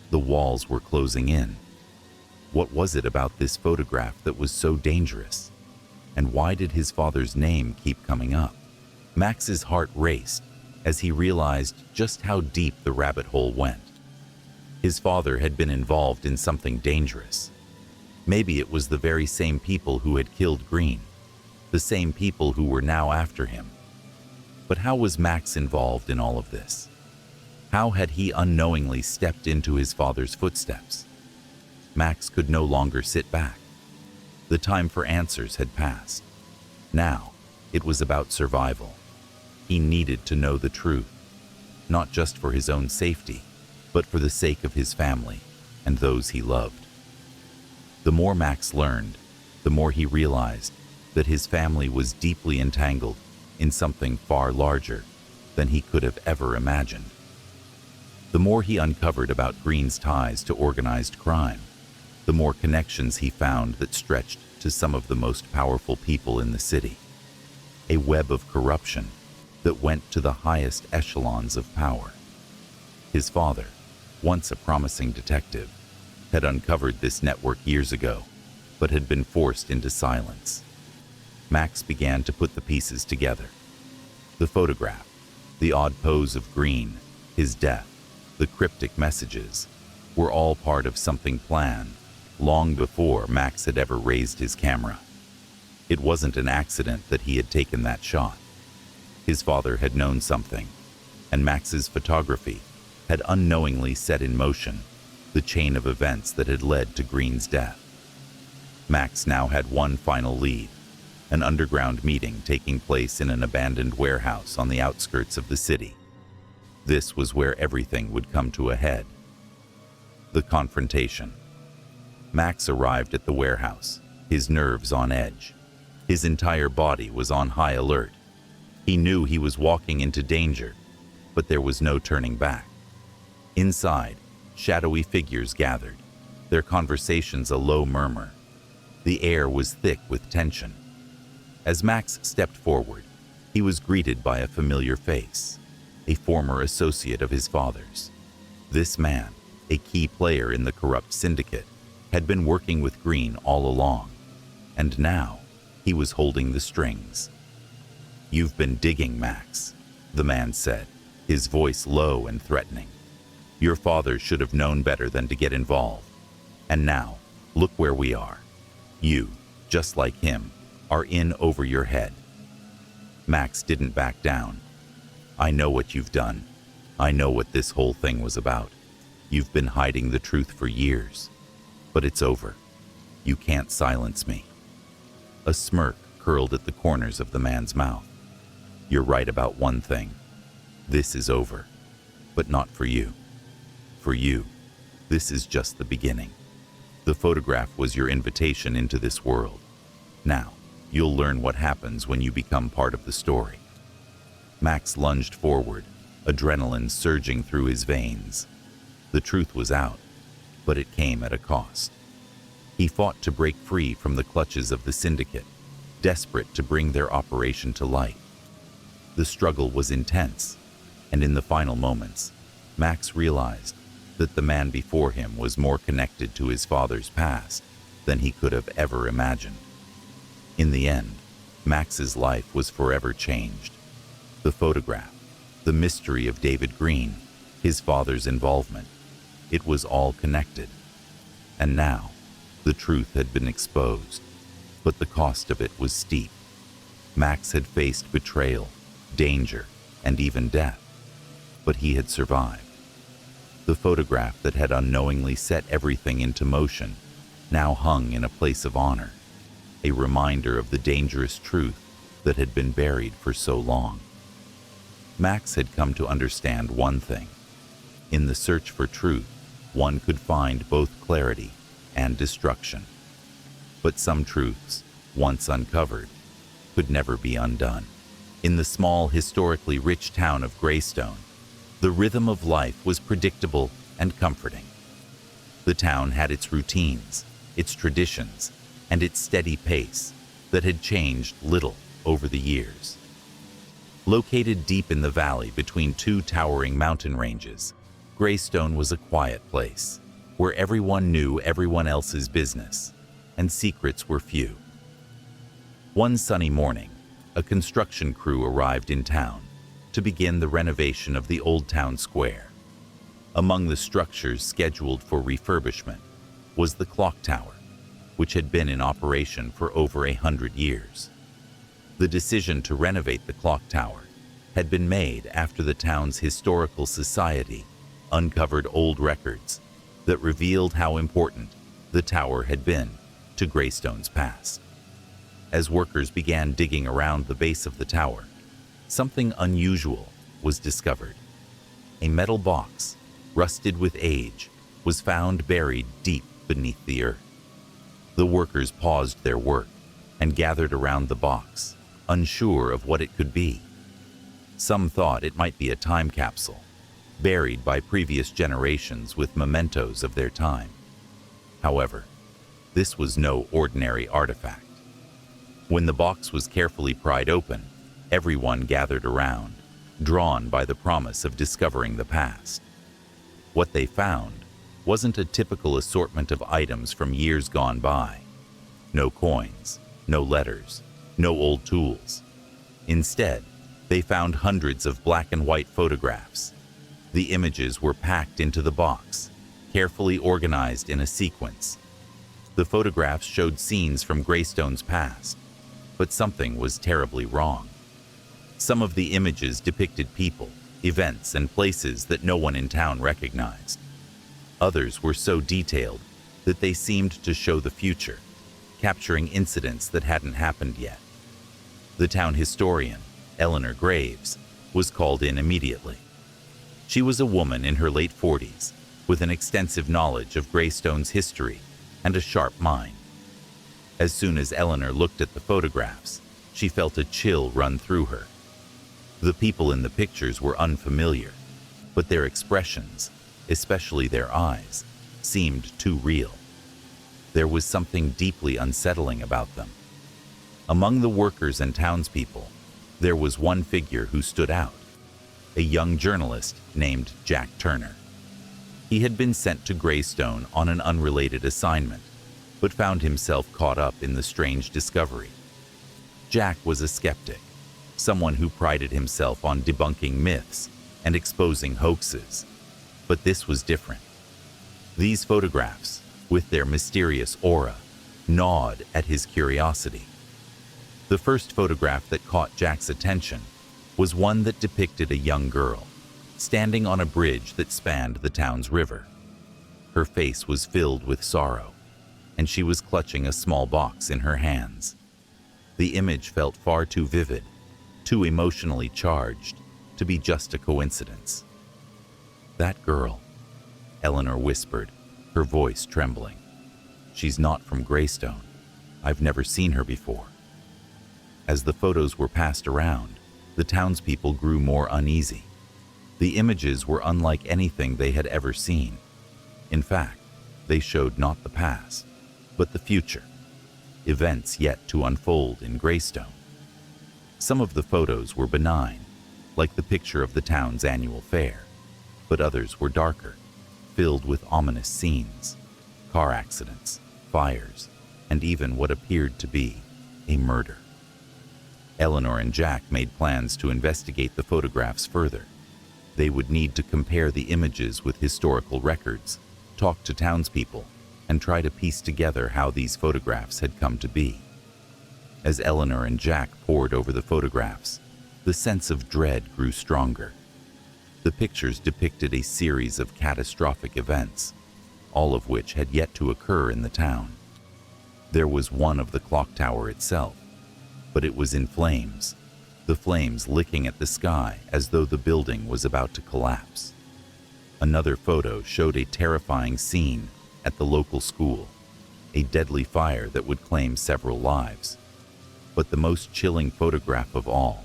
The walls were closing in. What was it about this photograph that was so dangerous? And why did his father's name keep coming up? Max's heart raced as he realized just how deep the rabbit hole went. His father had been involved in something dangerous. Maybe it was the very same people who had killed Green, the same people who were now after him. But how was Max involved in all of this? How had he unknowingly stepped into his father's footsteps? Max could no longer sit back. The time for answers had passed. Now, it was about survival. He needed to know the truth, not just for his own safety, but for the sake of his family and those he loved. The more Max learned, the more he realized that his family was deeply entangled in something far larger than he could have ever imagined. The more he uncovered about Green's ties to organized crime, the more connections he found that stretched to some of the most powerful people in the city. A web of corruption that went to the highest echelons of power. His father, once a promising detective, had uncovered this network years ago, but had been forced into silence. Max began to put the pieces together. The photograph, the odd pose of Green, his death, the cryptic messages, were all part of something planned long before Max had ever raised his camera. It wasn't an accident that he had taken that shot. His father had known something, and Max's photography had unknowingly set in motion the chain of events that had led to Green's death. Max now had one final lead, an underground meeting taking place in an abandoned warehouse on the outskirts of the city. This was where everything would come to a head. The confrontation. Max arrived at the warehouse, his nerves on edge. His entire body was on high alert. He knew he was walking into danger, but there was no turning back. Inside, shadowy figures gathered, their conversations a low murmur. The air was thick with tension. As Max stepped forward, he was greeted by a familiar face, a former associate of his father's. This man, a key player in the corrupt syndicate, had been working with Green all along, and now He was holding the strings. "You've been digging, Max," the man said, his voice low and threatening. "Your father should have known better than to get involved. And now, look where we are. You, just like him, are in over your head." Max didn't back down. "I know what you've done. I know what this whole thing was about. You've been hiding the truth for years. But it's over. You can't silence me." A smirk curled at the corners of the man's mouth. "You're right about one thing. This is over. But not for you. For you, this is just the beginning. The photograph was your invitation into this world. Now, you'll learn what happens when you become part of the story." Max lunged forward, adrenaline surging through his veins. The truth was out, but it came at a cost. He fought to break free from the clutches of the syndicate, desperate to bring their operation to light. The struggle was intense, and in the final moments, Max realized that the man before him was more connected to his father's past than he could have ever imagined. In the end, Max's life was forever changed. The photograph, the mystery of David Green, his father's involvement, it was all connected. And now, the truth had been exposed, but the cost of it was steep. Max had faced betrayal, danger, and even death, but he had survived. The photograph that had unknowingly set everything into motion now hung in a place of honor, a reminder of the dangerous truth that had been buried for so long. Max had come to understand one thing. In the search for truth, one could find both clarity and destruction. But some truths, once uncovered, could never be undone. In the small, historically rich town of Greystone, the rhythm of life was predictable and comforting. The town had its routines, its traditions, and its steady pace that had changed little over the years. Located deep in the valley between two towering mountain ranges, Greystone was a quiet place where everyone knew everyone else's business and secrets were few. One sunny morning, a construction crew arrived in town to begin the renovation of the old town square. Among the structures scheduled for refurbishment was the clock tower, which had been in operation for over 100 years. The decision to renovate the clock tower had been made after the town's historical society uncovered old records that revealed how important the tower had been to Greystone's past. As workers began digging around the base of the tower, something unusual was discovered. A metal box, rusted with age, was found buried deep beneath the earth. The workers paused their work and gathered around the box, unsure of what it could be. Some thought it might be a time capsule, buried by previous generations with mementos of their time. However, this was no ordinary artifact. When the box was carefully pried open, everyone gathered around, drawn by the promise of discovering the past. What they found wasn't a typical assortment of items from years gone by. No coins, no letters, no old tools. Instead, they found hundreds of black and white photographs. The images were packed into the box, carefully organized in a sequence. The photographs showed scenes from Greystone's past, but something was terribly wrong. Some of the images depicted people, events, and places that no one in town recognized. Others were so detailed that they seemed to show the future, capturing incidents that hadn't happened yet. The town historian, Eleanor Graves, was called in immediately. She was a woman in her late 40s, with an extensive knowledge of Greystone's history and a sharp mind. As soon as Eleanor looked at the photographs, she felt a chill run through her. The people in the pictures were unfamiliar, but their expressions, especially their eyes, seemed too real. There was something deeply unsettling about them. Among the workers and townspeople, there was one figure who stood out, a young journalist named Jack Turner. He had been sent to Greystone on an unrelated assignment, but found himself caught up in the strange discovery. Jack was a skeptic, someone who prided himself on debunking myths and exposing hoaxes. But this was different. These photographs, with their mysterious aura, gnawed at his curiosity. The first photograph that caught Jack's attention was one that depicted a young girl, standing on a bridge that spanned the town's river. Her face was filled with sorrow, and she was clutching a small box in her hands. The image felt far too vivid, too emotionally charged, to be just a coincidence. "That girl," Eleanor whispered, her voice trembling. "She's not from Greystone. I've never seen her before." As the photos were passed around, the townspeople grew more uneasy. The images were unlike anything they had ever seen. In fact, they showed not the past, but the future, events yet to unfold in Greystone. Some of the photos were benign, like the picture of the town's annual fair, but others were darker, filled with ominous scenes, car accidents, fires, and even what appeared to be a murder. Eleanor and Jack made plans to investigate the photographs further. They would need to compare the images with historical records, talk to townspeople, and try to piece together how these photographs had come to be. As Eleanor and Jack pored over the photographs, the sense of dread grew stronger. The pictures depicted a series of catastrophic events, all of which had yet to occur in the town. There was one of the clock tower itself, but it was in flames, the flames licking at the sky as though the building was about to collapse. Another photo showed a terrifying scene at the local school, a deadly fire that would claim several lives. But the most chilling photograph of all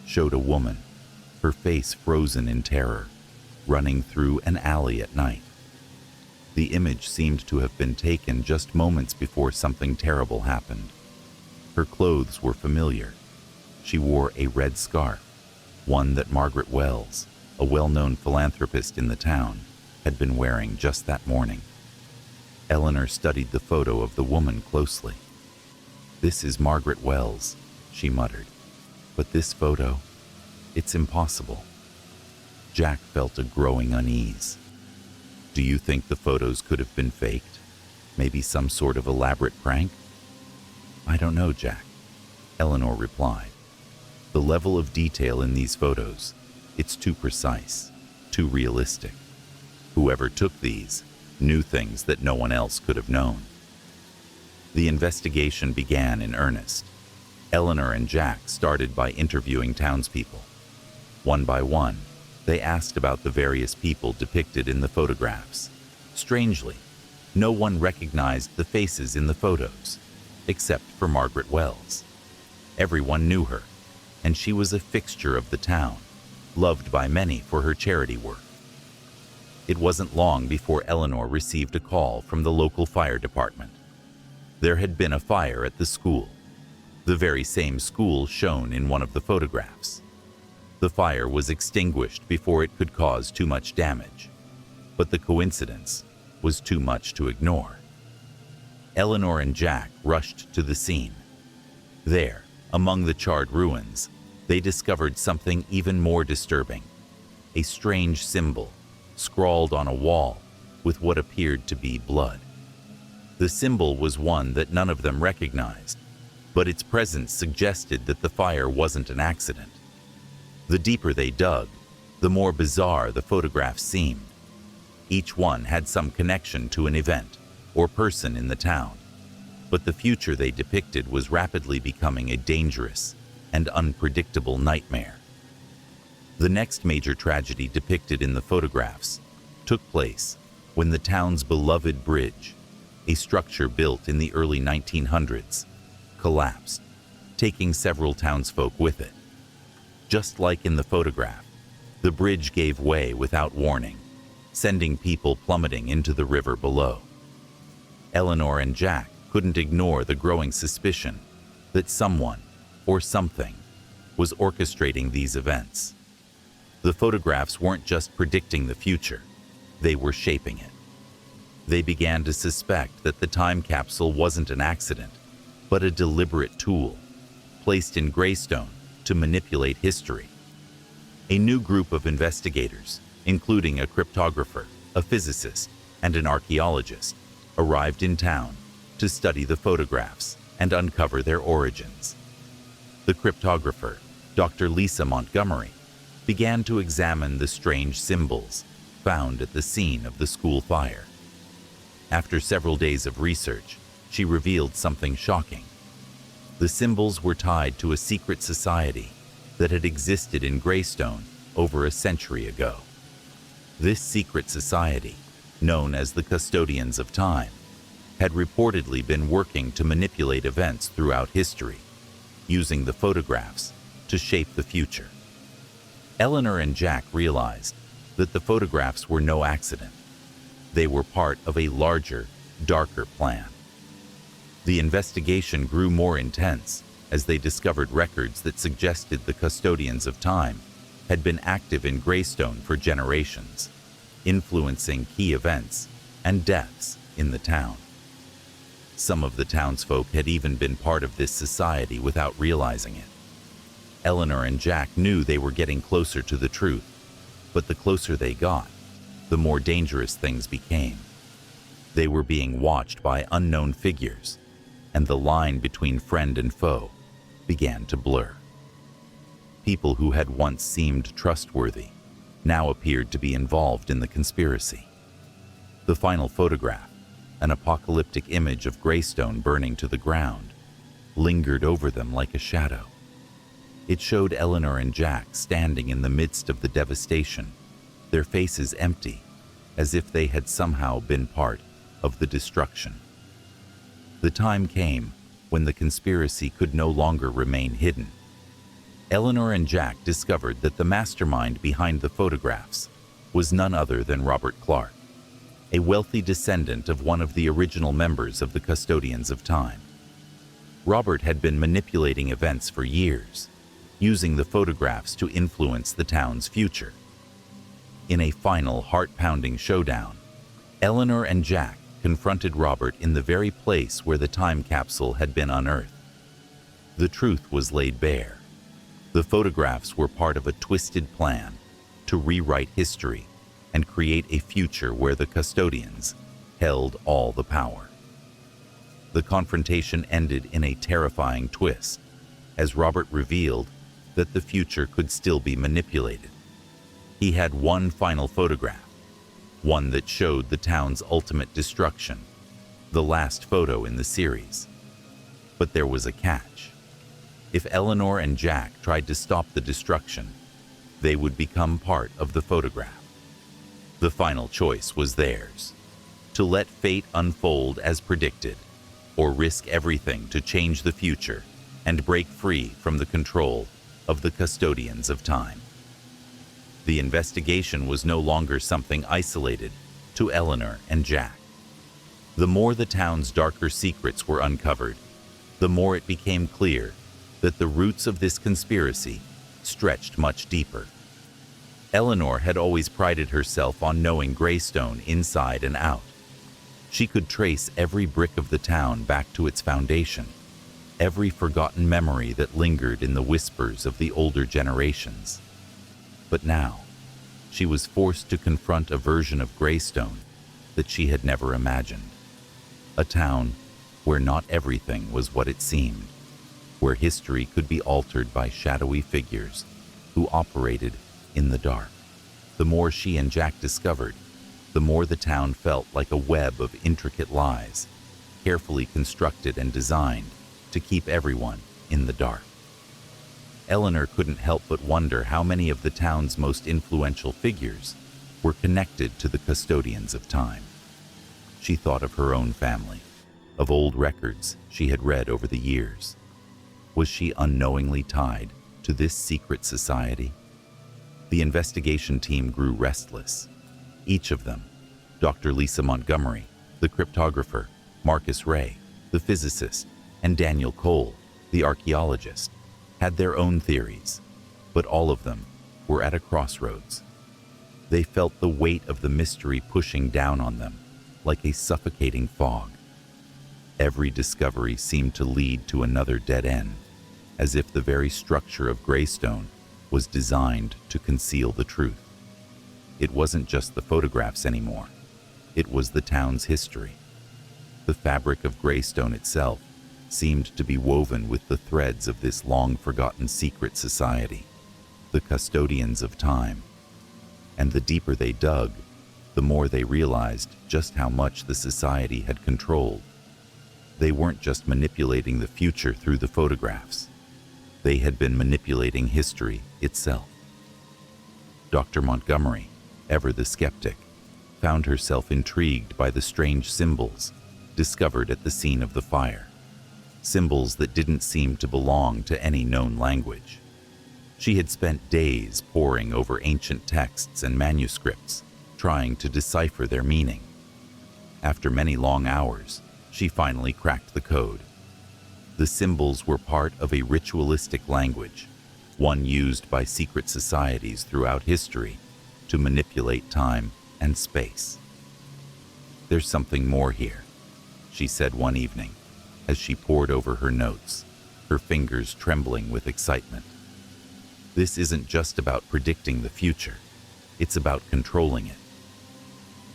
showed a woman, her face frozen in terror, running through an alley at night. The image seemed to have been taken just moments before something terrible happened. Her clothes were familiar. She wore a red scarf, one that Margaret Wells, a well-known philanthropist in the town, had been wearing just that morning. Eleanor studied the photo of the woman closely. "This is Margaret Wells," she muttered. "But this photo, it's impossible." Jack felt a growing unease. "Do you think the photos could have been faked? Maybe some sort of elaborate prank?" "I don't know, Jack," Eleanor replied. "The level of detail in these photos, it's too precise, too realistic. Whoever took these knew things that no one else could have known." The investigation began in earnest. Eleanor and Jack started by interviewing townspeople. One by one, they asked about the various people depicted in the photographs. Strangely, no one recognized the faces in the photos, except for Margaret Wells. Everyone knew her, and she was a fixture of the town, loved by many for her charity work. It wasn't long before Eleanor received a call from the local fire department. There had been a fire at the school, the very same school shown in one of the photographs. The fire was extinguished before it could cause too much damage, but the coincidence was too much to ignore. Eleanor and Jack rushed to the scene. There, among the charred ruins, they discovered something even more disturbing: a strange symbol scrawled on a wall with what appeared to be blood. The symbol was one that none of them recognized, but its presence suggested that the fire wasn't an accident. The deeper they dug, the more bizarre the photographs seemed. Each one had some connection to an event or person in the town, but the future they depicted was rapidly becoming a dangerous and unpredictable nightmare. The next major tragedy depicted in the photographs took place when the town's beloved bridge, a structure built in the early 1900s, collapsed, taking several townsfolk with it. Just like in the photograph, the bridge gave way without warning, sending people plummeting into the river below. Eleanor and Jack couldn't ignore the growing suspicion that someone or something was orchestrating these events. The photographs weren't just predicting the future, they were shaping it. They began to suspect that the time capsule wasn't an accident, but a deliberate tool, placed in Greystone to manipulate history. A new group of investigators, including a cryptographer, a physicist, and an archaeologist, arrived in town to study the photographs and uncover their origins. The cryptographer, Dr. Lisa Montgomery, began to examine the strange symbols found at the scene of the school fire. After several days of research, she revealed something shocking. The symbols were tied to a secret society that had existed in Greystone over a century ago. This secret society, known as the Custodians of Time, had reportedly been working to manipulate events throughout history, using the photographs to shape the future. Eleanor and Jack realized that the photographs were no accident. They were part of a larger, darker plan. The investigation grew more intense as they discovered records that suggested the Custodians of Time had been active in Greystone for generations, influencing key events and deaths in the town. Some of the townsfolk had even been part of this society without realizing it. Eleanor and Jack knew they were getting closer to the truth, but the closer they got, the more dangerous things became. They were being watched by unknown figures, and the line between friend and foe began to blur. People who had once seemed trustworthy now appeared to be involved in the conspiracy. The final photograph, an apocalyptic image of Greystone burning to the ground, lingered over them like a shadow. It showed Eleanor and Jack standing in the midst of the devastation, their faces empty, as if they had somehow been part of the destruction. The time came when the conspiracy could no longer remain hidden. Eleanor and Jack discovered that the mastermind behind the photographs was none other than Robert Clark, a wealthy descendant of one of the original members of the Custodians of Time. Robert had been manipulating events for years, using the photographs to influence the town's future. In a final heart-pounding showdown, Eleanor and Jack confronted Robert in the very place where the time capsule had been unearthed. The truth was laid bare. The photographs were part of a twisted plan to rewrite history and create a future where the custodians held all the power. The confrontation ended in a terrifying twist, as Robert revealed that the future could still be manipulated. He had one final photograph, one that showed the town's ultimate destruction, the last photo in the series. But there was a catch. If Eleanor and Jack tried to stop the destruction, they would become part of the photograph. The final choice was theirs: to let fate unfold as predicted, or risk everything to change the future and break free from the control of the Custodians of Time. The investigation was no longer something isolated to Eleanor and Jack. The more the town's darker secrets were uncovered, the more it became clear that the roots of this conspiracy stretched much deeper. Eleanor had always prided herself on knowing Greystone inside and out. She could trace every brick of the town back to its foundation, every forgotten memory that lingered in the whispers of the older generations. But now, she was forced to confront a version of Greystone that she had never imagined. A town where not everything was what it seemed, where history could be altered by shadowy figures who operated in the dark. The more she and Jack discovered, the more the town felt like a web of intricate lies, carefully constructed and designed to keep everyone in the dark. Eleanor couldn't help but wonder how many of the town's most influential figures were connected to the Custodians of Time. She thought of her own family, of old records she had read over the years. Was she unknowingly tied to this secret society? The investigation team grew restless. Each of them, Dr. Lisa Montgomery, the cryptographer, Marcus Ray, the physicist, and Daniel Cole, the archaeologist, had their own theories, but all of them were at a crossroads. They felt the weight of the mystery pushing down on them like a suffocating fog. Every discovery seemed to lead to another dead end, as if the very structure of Greystone was designed to conceal the truth. It wasn't just the photographs anymore. It was the town's history. The fabric of Greystone itself seemed to be woven with the threads of this long-forgotten secret society, the custodians of time. And the deeper they dug, the more they realized just how much the society had controlled. They weren't just manipulating the future through the photographs. They had been manipulating history itself. Dr. Montgomery, ever the skeptic, found herself intrigued by the strange symbols discovered at the scene of the fire. Symbols that didn't seem to belong to any known language. She had spent days poring over ancient texts and manuscripts, trying to decipher their meaning. After many long hours, she finally cracked the code. The symbols were part of a ritualistic language, one used by secret societies throughout history to manipulate time and space. "There's something more here," she said one evening, as she pored over her notes, her fingers trembling with excitement. "This isn't just about predicting the future, it's about controlling it."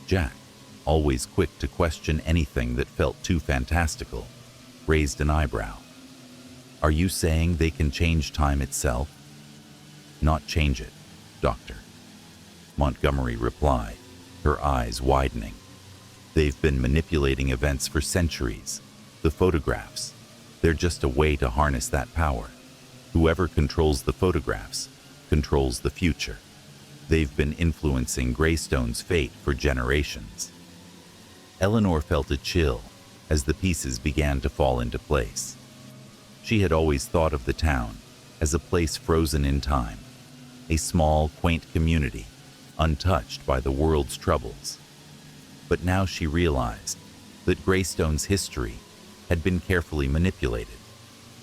Jack, always quick to question anything that felt too fantastical, raised an eyebrow. "Are you saying they can change time itself?" "Not change it, Doctor," Montgomery replied, her eyes widening. "They've been manipulating events for centuries. The photographs, they're just a way to harness that power. Whoever controls the photographs controls the future. They've been influencing Greystone's fate for generations." Eleanor felt a chill as the pieces began to fall into place. She had always thought of the town as a place frozen in time, a small, quaint community, untouched by the world's troubles. But now she realized that Greystone's history had been carefully manipulated,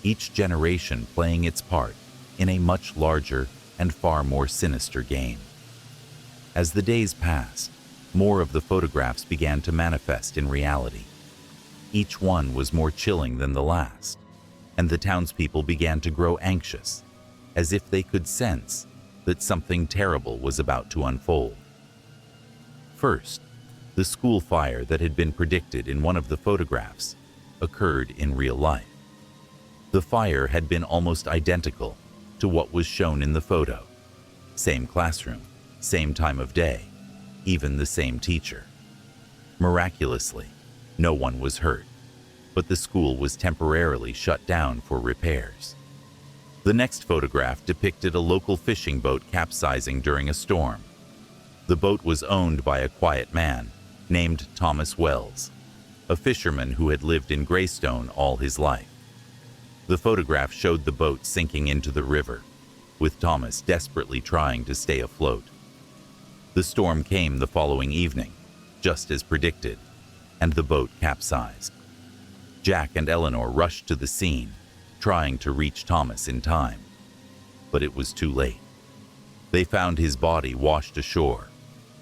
each generation playing its part in a much larger and far more sinister game. As the days passed, more of the photographs began to manifest in reality. Each one was more chilling than the last, and the townspeople began to grow anxious, as if they could sense that something terrible was about to unfold. First, the school fire that had been predicted in one of the photographs occurred in real life. The fire had been almost identical to what was shown in the photo. Same classroom, same time of day, even the same teacher. Miraculously, no one was hurt, but the school was temporarily shut down for repairs. The next photograph depicted a local fishing boat capsizing during a storm. The boat was owned by a quiet man named Thomas Wells, a fisherman who had lived in Greystone all his life. The photograph showed the boat sinking into the river, with Thomas desperately trying to stay afloat. The storm came the following evening, just as predicted, and the boat capsized. Jack and Eleanor rushed to the scene, trying to reach Thomas in time. But it was too late. They found his body washed ashore,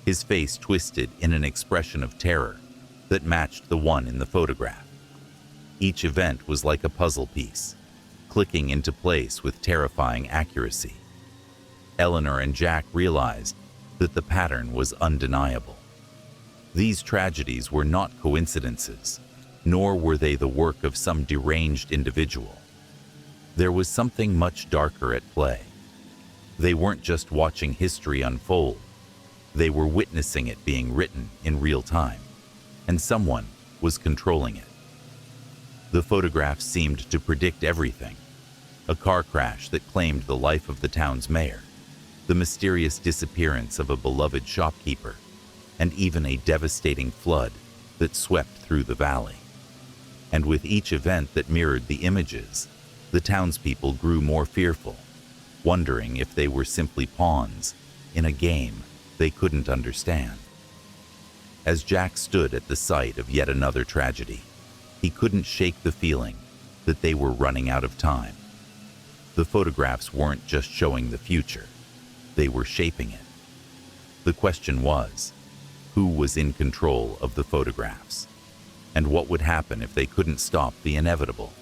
his face twisted in an expression of terror that matched the one in the photograph. Each event was like a puzzle piece, clicking into place with terrifying accuracy. Eleanor and Jack realized that the pattern was undeniable. These tragedies were not coincidences, nor were they the work of some deranged individual. There was something much darker at play. They weren't just watching history unfold, they were witnessing it being written in real time, and someone was controlling it. The photographs seemed to predict everything: a car crash that claimed the life of the town's mayor, the mysterious disappearance of a beloved shopkeeper, and even a devastating flood that swept through the valley. And with each event that mirrored the images, the townspeople grew more fearful, wondering if they were simply pawns in a game they couldn't understand. As Jack stood at the site of yet another tragedy, he couldn't shake the feeling that they were running out of time. The photographs weren't just showing the future, they were shaping it. The question was, who was in control of the photographs? And what would happen if they couldn't stop the inevitable?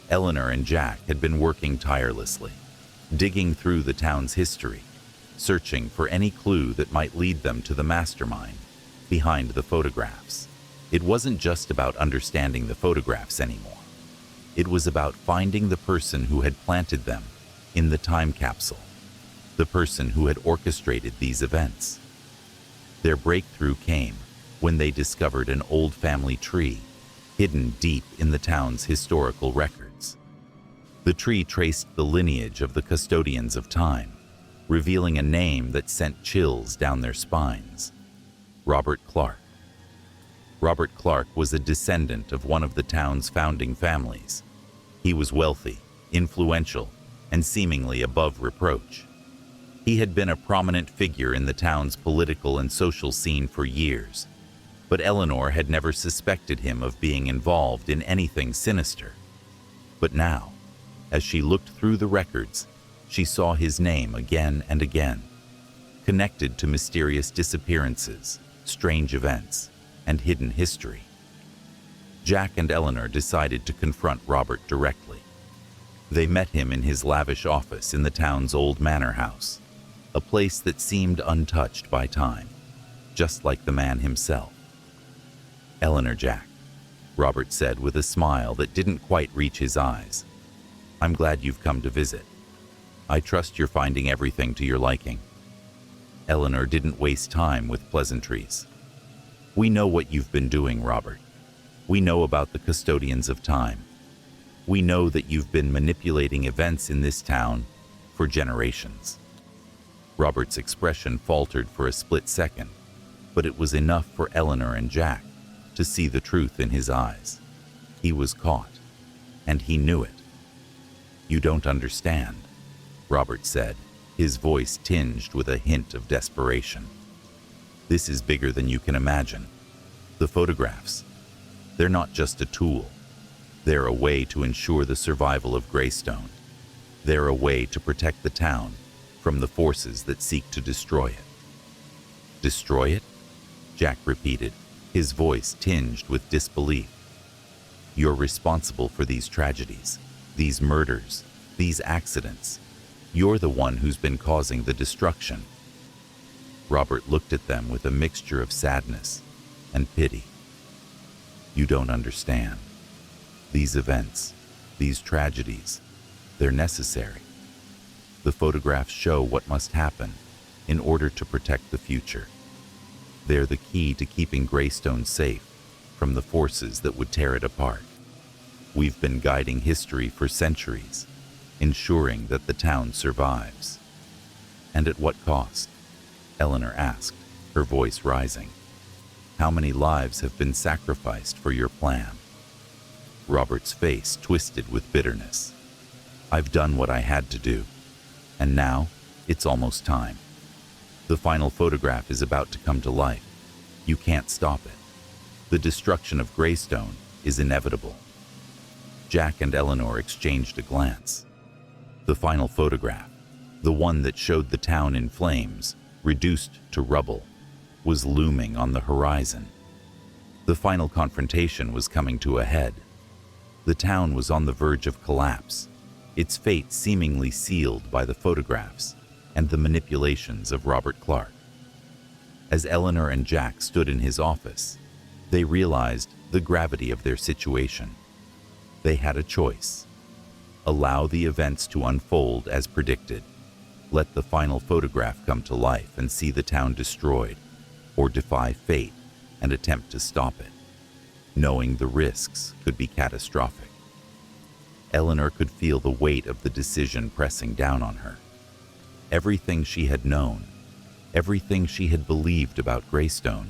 Eleanor and Jack had been working tirelessly, digging through the town's history, searching for any clue that might lead them to the mastermind behind the photographs. It wasn't just about understanding the photographs anymore. It was about finding the person who had planted them in the time capsule, the person who had orchestrated these events. Their breakthrough came when they discovered an old family tree hidden deep in the town's historical records. The tree traced the lineage of the custodians of time, revealing a name that sent chills down their spines: Robert Clark. Robert Clark was a descendant of one of the town's founding families. He was wealthy, influential, and seemingly above reproach. He had been a prominent figure in the town's political and social scene for years, but Eleanor had never suspected him of being involved in anything sinister. But now, as she looked through the records, she saw his name again and again, connected to mysterious disappearances, strange events, and hidden history. Jack and Eleanor decided to confront Robert directly. They met him in his lavish office in the town's old manor house, a place that seemed untouched by time, just like the man himself. "Eleanor, Jack," Robert said with a smile that didn't quite reach his eyes. "I'm glad you've come to visit. I trust you're finding everything to your liking." Eleanor didn't waste time with pleasantries. "We know what you've been doing, Robert. We know about the custodians of time. We know that you've been manipulating events in this town for generations." Robert's expression faltered for a split second, but it was enough for Eleanor and Jack to see the truth in his eyes. He was caught, and he knew it. "You don't understand," Robert said, his voice tinged with a hint of desperation. "This is bigger than you can imagine. The photographs, they're not just a tool. They're a way to ensure the survival of Greystone. They're a way to protect the town from the forces that seek to destroy it." "Destroy it?" Jack repeated, his voice tinged with disbelief. "You're responsible for these tragedies, these murders, these accidents. You're the one who's been causing the destruction." Robert looked at them with a mixture of sadness and pity. "You don't understand. These events, these tragedies, they're necessary. The photographs show what must happen in order to protect the future. They're the key to keeping Greystone safe from the forces that would tear it apart. We've been guiding history for centuries, ensuring that the town survives." "And at what cost?" Eleanor asked, her voice rising. "How many lives have been sacrificed for your plan?" Robert's face twisted with bitterness. "I've done what I had to do, and now it's almost time. The final photograph is about to come to life. You can't stop it. The destruction of Greystone is inevitable." Jack and Eleanor exchanged a glance. The final photograph, the one that showed the town in flames, reduced to rubble, was looming on the horizon. The final confrontation was coming to a head. The town was on the verge of collapse, its fate seemingly sealed by the photographs and the manipulations of Robert Clark. As Eleanor and Jack stood in his office, they realized the gravity of their situation. They had a choice: allow the events to unfold as predicted, let the final photograph come to life and see the town destroyed, or defy fate and attempt to stop it, knowing the risks could be catastrophic. Eleanor could feel the weight of the decision pressing down on her. Everything she had known, everything she had believed about Greystone,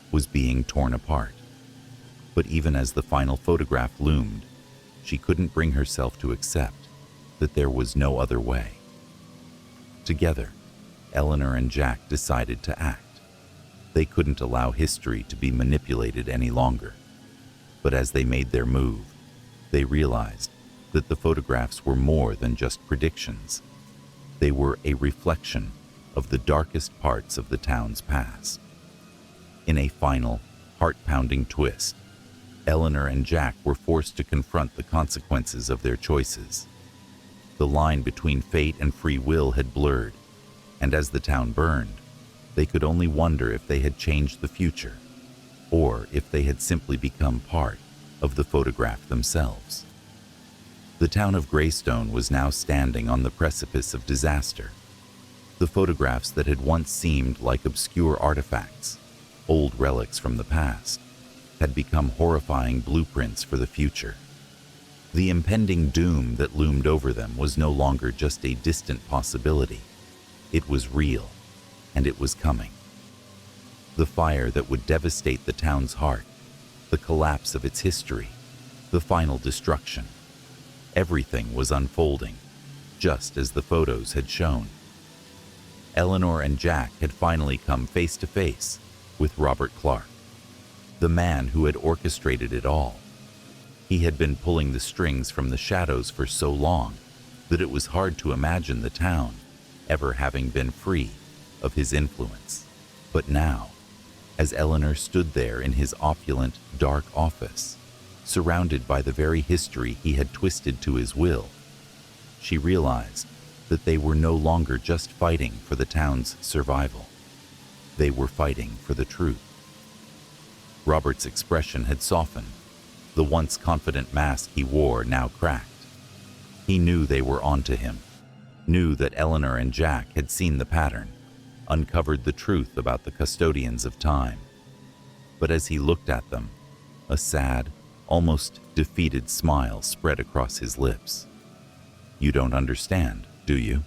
was being torn apart. But even as the final photograph loomed, she couldn't bring herself to accept that there was no other way. Together, Eleanor and Jack decided to act. They couldn't allow history to be manipulated any longer. But as they made their move, they realized that the photographs were more than just predictions. They were a reflection of the darkest parts of the town's past. In a final, heart-pounding twist, Eleanor and Jack were forced to confront the consequences of their choices. The line between fate and free will had blurred, and as the town burned, they could only wonder if they had changed the future, or if they had simply become part of the photograph themselves. The town of Greystone was now standing on the precipice of disaster. The photographs that had once seemed like obscure artifacts, old relics from the past, had become horrifying blueprints for the future. The impending doom that loomed over them was no longer just a distant possibility. It was real, and it was coming. The fire that would devastate the town's heart, the collapse of its history, the final destruction. Everything was unfolding, just as the photos had shown. Eleanor and Jack had finally come face to face with Robert Clark, the man who had orchestrated it all. He had been pulling the strings from the shadows for so long that it was hard to imagine the town ever having been free of his influence. But now, as Eleanor stood there in his opulent, dark office, surrounded by the very history he had twisted to his will, she realized that they were no longer just fighting for the town's survival. They were fighting for the truth. Robert's expression had softened. The once confident mask he wore now cracked. He knew they were onto him, knew that Eleanor and Jack had seen the pattern, uncovered the truth about the custodians of time. But as he looked at them, a sad, almost defeated smile spread across his lips. "You don't understand, do you?"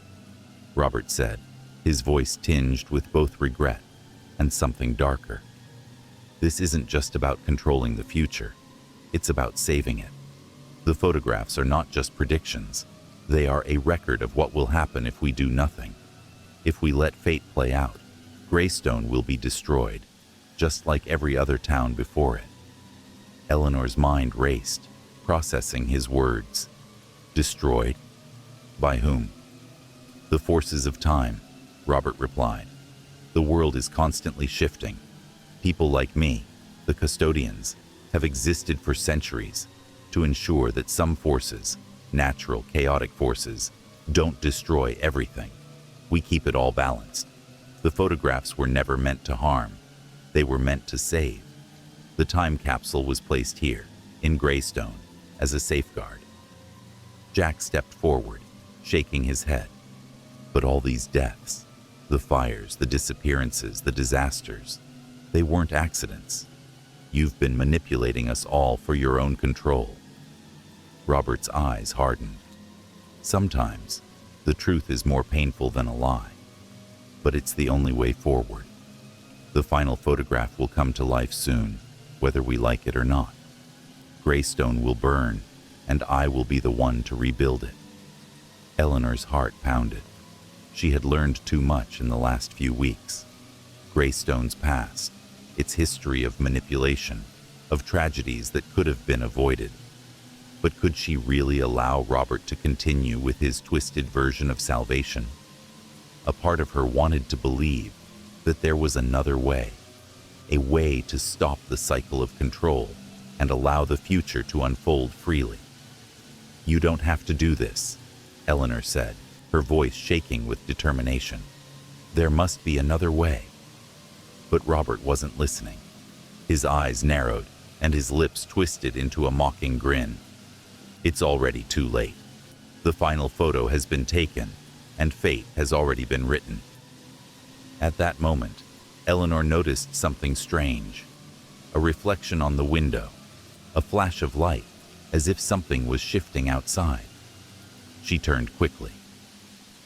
Robert said, his voice tinged with both regret and something darker. "This isn't just about controlling the future. It's about saving it. The photographs are not just predictions. They are a record of what will happen if we do nothing. If we let fate play out, Greystone will be destroyed, just like every other town before it." Eleanor's mind raced, processing his words. Destroyed? By whom? "The forces of time," Robert replied. "The world is constantly shifting. People like me, the custodians, have existed for centuries to ensure that some forces, natural, chaotic forces, don't destroy everything. We keep it all balanced. The photographs were never meant to harm. They were meant to save. The time capsule was placed here, in Greystone, as a safeguard." Jack stepped forward, shaking his head. "But all these deaths, the fires, the disappearances, the disasters, they weren't accidents. You've been manipulating us all for your own control." Robert's eyes hardened. Sometimes, the truth is more painful than a lie, but it's the only way forward. The final photograph will come to life soon, whether we like it or not. Greystone will burn, and I will be the one to rebuild it. Eleanor's heart pounded. She had learned too much in the last few weeks. Greystone's past, its history of manipulation, of tragedies that could have been avoided. But could she really allow Robert to continue with his twisted version of salvation? A part of her wanted to believe that there was another way, a way to stop the cycle of control and allow the future to unfold freely. "You don't have to do this," Eleanor said, her voice shaking with determination. "There must be another way." But Robert wasn't listening. His eyes narrowed and his lips twisted into a mocking grin. "It's already too late. The final photo has been taken, and fate has already been written." At that moment, Eleanor noticed something strange. A reflection on the window, a flash of light, as if something was shifting outside. She turned quickly.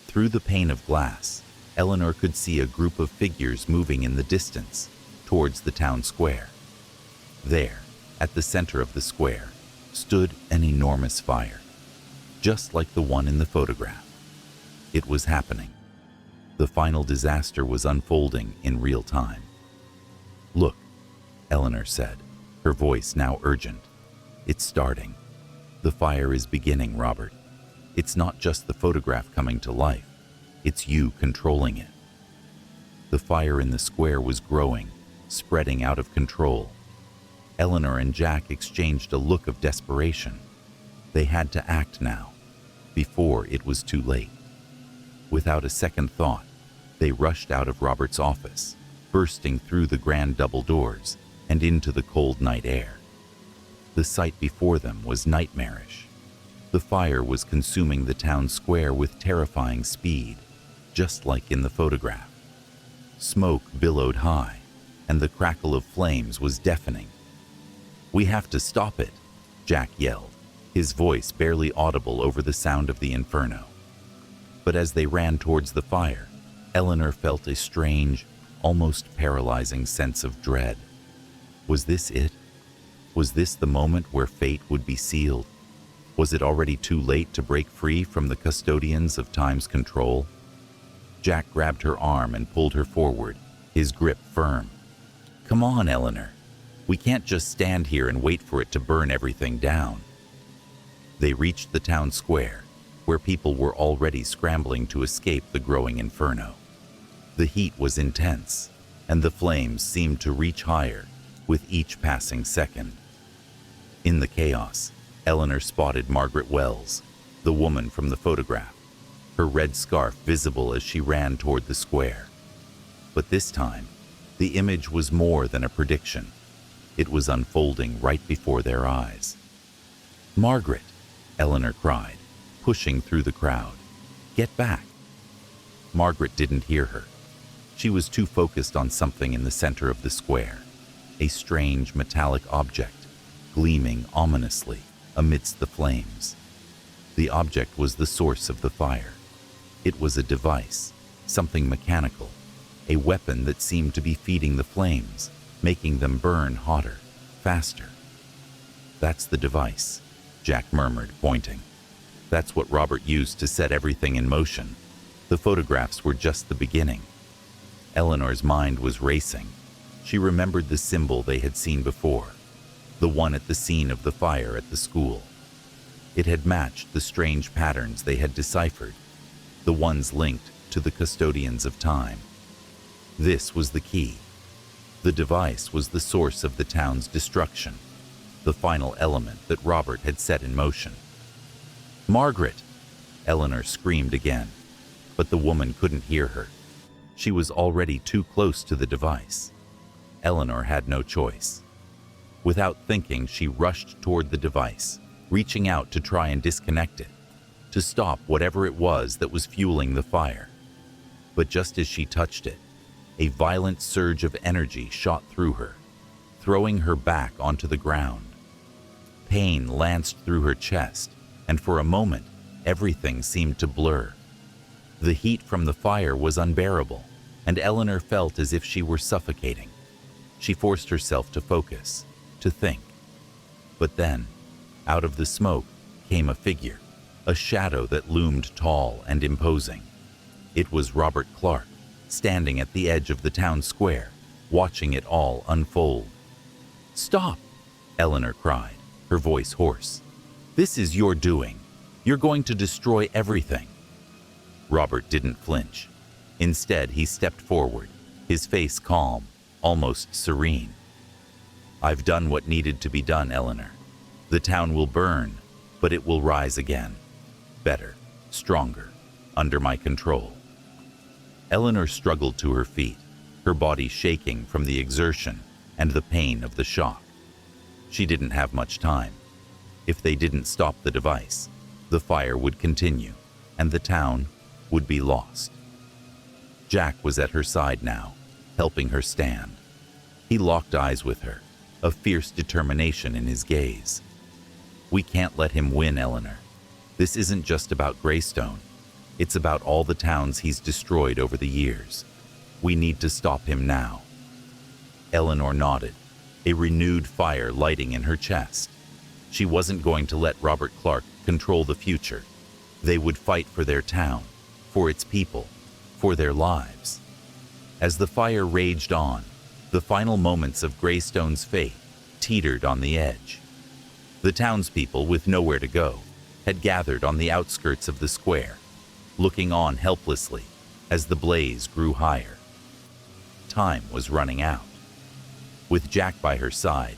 Through the pane of glass, Eleanor could see a group of figures moving in the distance, towards the town square. There, at the center of the square, stood an enormous fire, just like the one in the photograph. It was happening. The final disaster was unfolding in real time. "Look," Eleanor said, her voice now urgent. "It's starting. The fire is beginning, Robert. It's not just the photograph coming to life. It's you controlling it." The fire in the square was growing, spreading out of control. Eleanor and Jack exchanged a look of desperation. They had to act now, before it was too late. Without a second thought, they rushed out of Robert's office, bursting through the grand double doors and into the cold night air. The sight before them was nightmarish. The fire was consuming the town square with terrifying speed, just like in the photograph. Smoke billowed high, and the crackle of flames was deafening. "We have to stop it," Jack yelled, his voice barely audible over the sound of the inferno. But as they ran towards the fire, Eleanor felt a strange, almost paralyzing sense of dread. Was this it? Was this the moment where fate would be sealed? Was it already too late to break free from the custodians of time's control? Jack grabbed her arm and pulled her forward, his grip firm. "Come on, Eleanor. We can't just stand here and wait for it to burn everything down." They reached the town square, where people were already scrambling to escape the growing inferno. The heat was intense, and the flames seemed to reach higher with each passing second. In the chaos, Eleanor spotted Margaret Wells, the woman from the photograph, her red scarf visible as she ran toward the square. But this time, the image was more than a prediction. It was unfolding right before their eyes. "Margaret!" Eleanor cried, pushing through the crowd. "Get back!" Margaret didn't hear her. She was too focused on something in the center of the square, a strange metallic object, gleaming ominously amidst the flames. The object was the source of the fire. It was a device, something mechanical, a weapon that seemed to be feeding the flames, making them burn hotter, faster. "That's the device," Jack murmured, pointing. "That's what Robert used to set everything in motion. The photographs were just the beginning." Eleanor's mind was racing. She remembered the symbol they had seen before, the one at the scene of the fire at the school. It had matched the strange patterns they had deciphered, the ones linked to the custodians of time. This was the key. The device was the source of the town's destruction, the final element that Robert had set in motion. "Margaret!" Eleanor screamed again, but the woman couldn't hear her. She was already too close to the device. Eleanor had no choice. Without thinking, she rushed toward the device, reaching out to try and disconnect it, to stop whatever it was that was fueling the fire. But just as she touched it, a violent surge of energy shot through her, throwing her back onto the ground. Pain lanced through her chest, and for a moment, everything seemed to blur. The heat from the fire was unbearable, and Eleanor felt as if she were suffocating. She forced herself to focus, to think. But then, out of the smoke came a figure, a shadow that loomed tall and imposing. It was Robert Clark, standing at the edge of the town square, watching it all unfold. "Stop!" Eleanor cried, her voice hoarse. "This is your doing. You're going to destroy everything." Robert didn't flinch. Instead, he stepped forward, his face calm, almost serene. "I've done what needed to be done, Eleanor. The town will burn, but it will rise again. Better, stronger, under my control." Eleanor struggled to her feet, her body shaking from the exertion and the pain of the shock. She didn't have much time. If they didn't stop the device, the fire would continue, and the town would be lost. Jack was at her side now, helping her stand. He locked eyes with her, a fierce determination in his gaze. "We can't let him win, Eleanor. This isn't just about Greystone. It's about all the towns he's destroyed over the years. We need to stop him now." Eleanor nodded, a renewed fire lighting in her chest. She wasn't going to let Robert Clark control the future. They would fight for their town, for its people, for their lives. As the fire raged on, the final moments of Greystone's fate teetered on the edge. The townspeople, with nowhere to go, had gathered on the outskirts of the square, looking on helplessly as the blaze grew higher. Time was running out. With Jack by her side,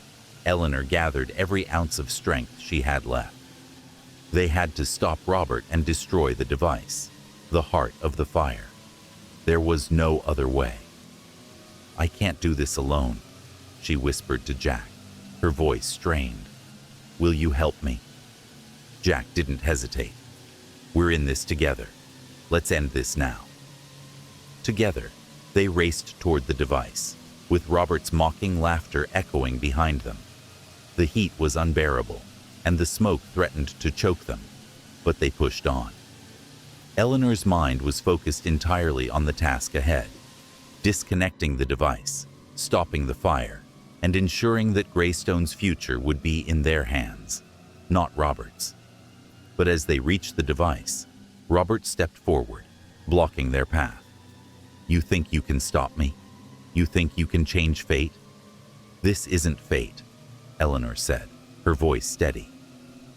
Eleanor gathered every ounce of strength she had left. They had to stop Robert and destroy the device, the heart of the fire. There was no other way. "I can't do this alone," she whispered to Jack, her voice strained. "Will you help me?" Jack didn't hesitate. "We're in this together. Let's end this now." Together, they raced toward the device, with Robert's mocking laughter echoing behind them. The heat was unbearable, and the smoke threatened to choke them, but they pushed on. Eleanor's mind was focused entirely on the task ahead, disconnecting the device, stopping the fire, and ensuring that Greystone's future would be in their hands, not Robert's. But as they reached the device, Robert stepped forward, blocking their path. "You think you can stop me? You think you can change fate?" "This isn't fate," Eleanor said, her voice steady.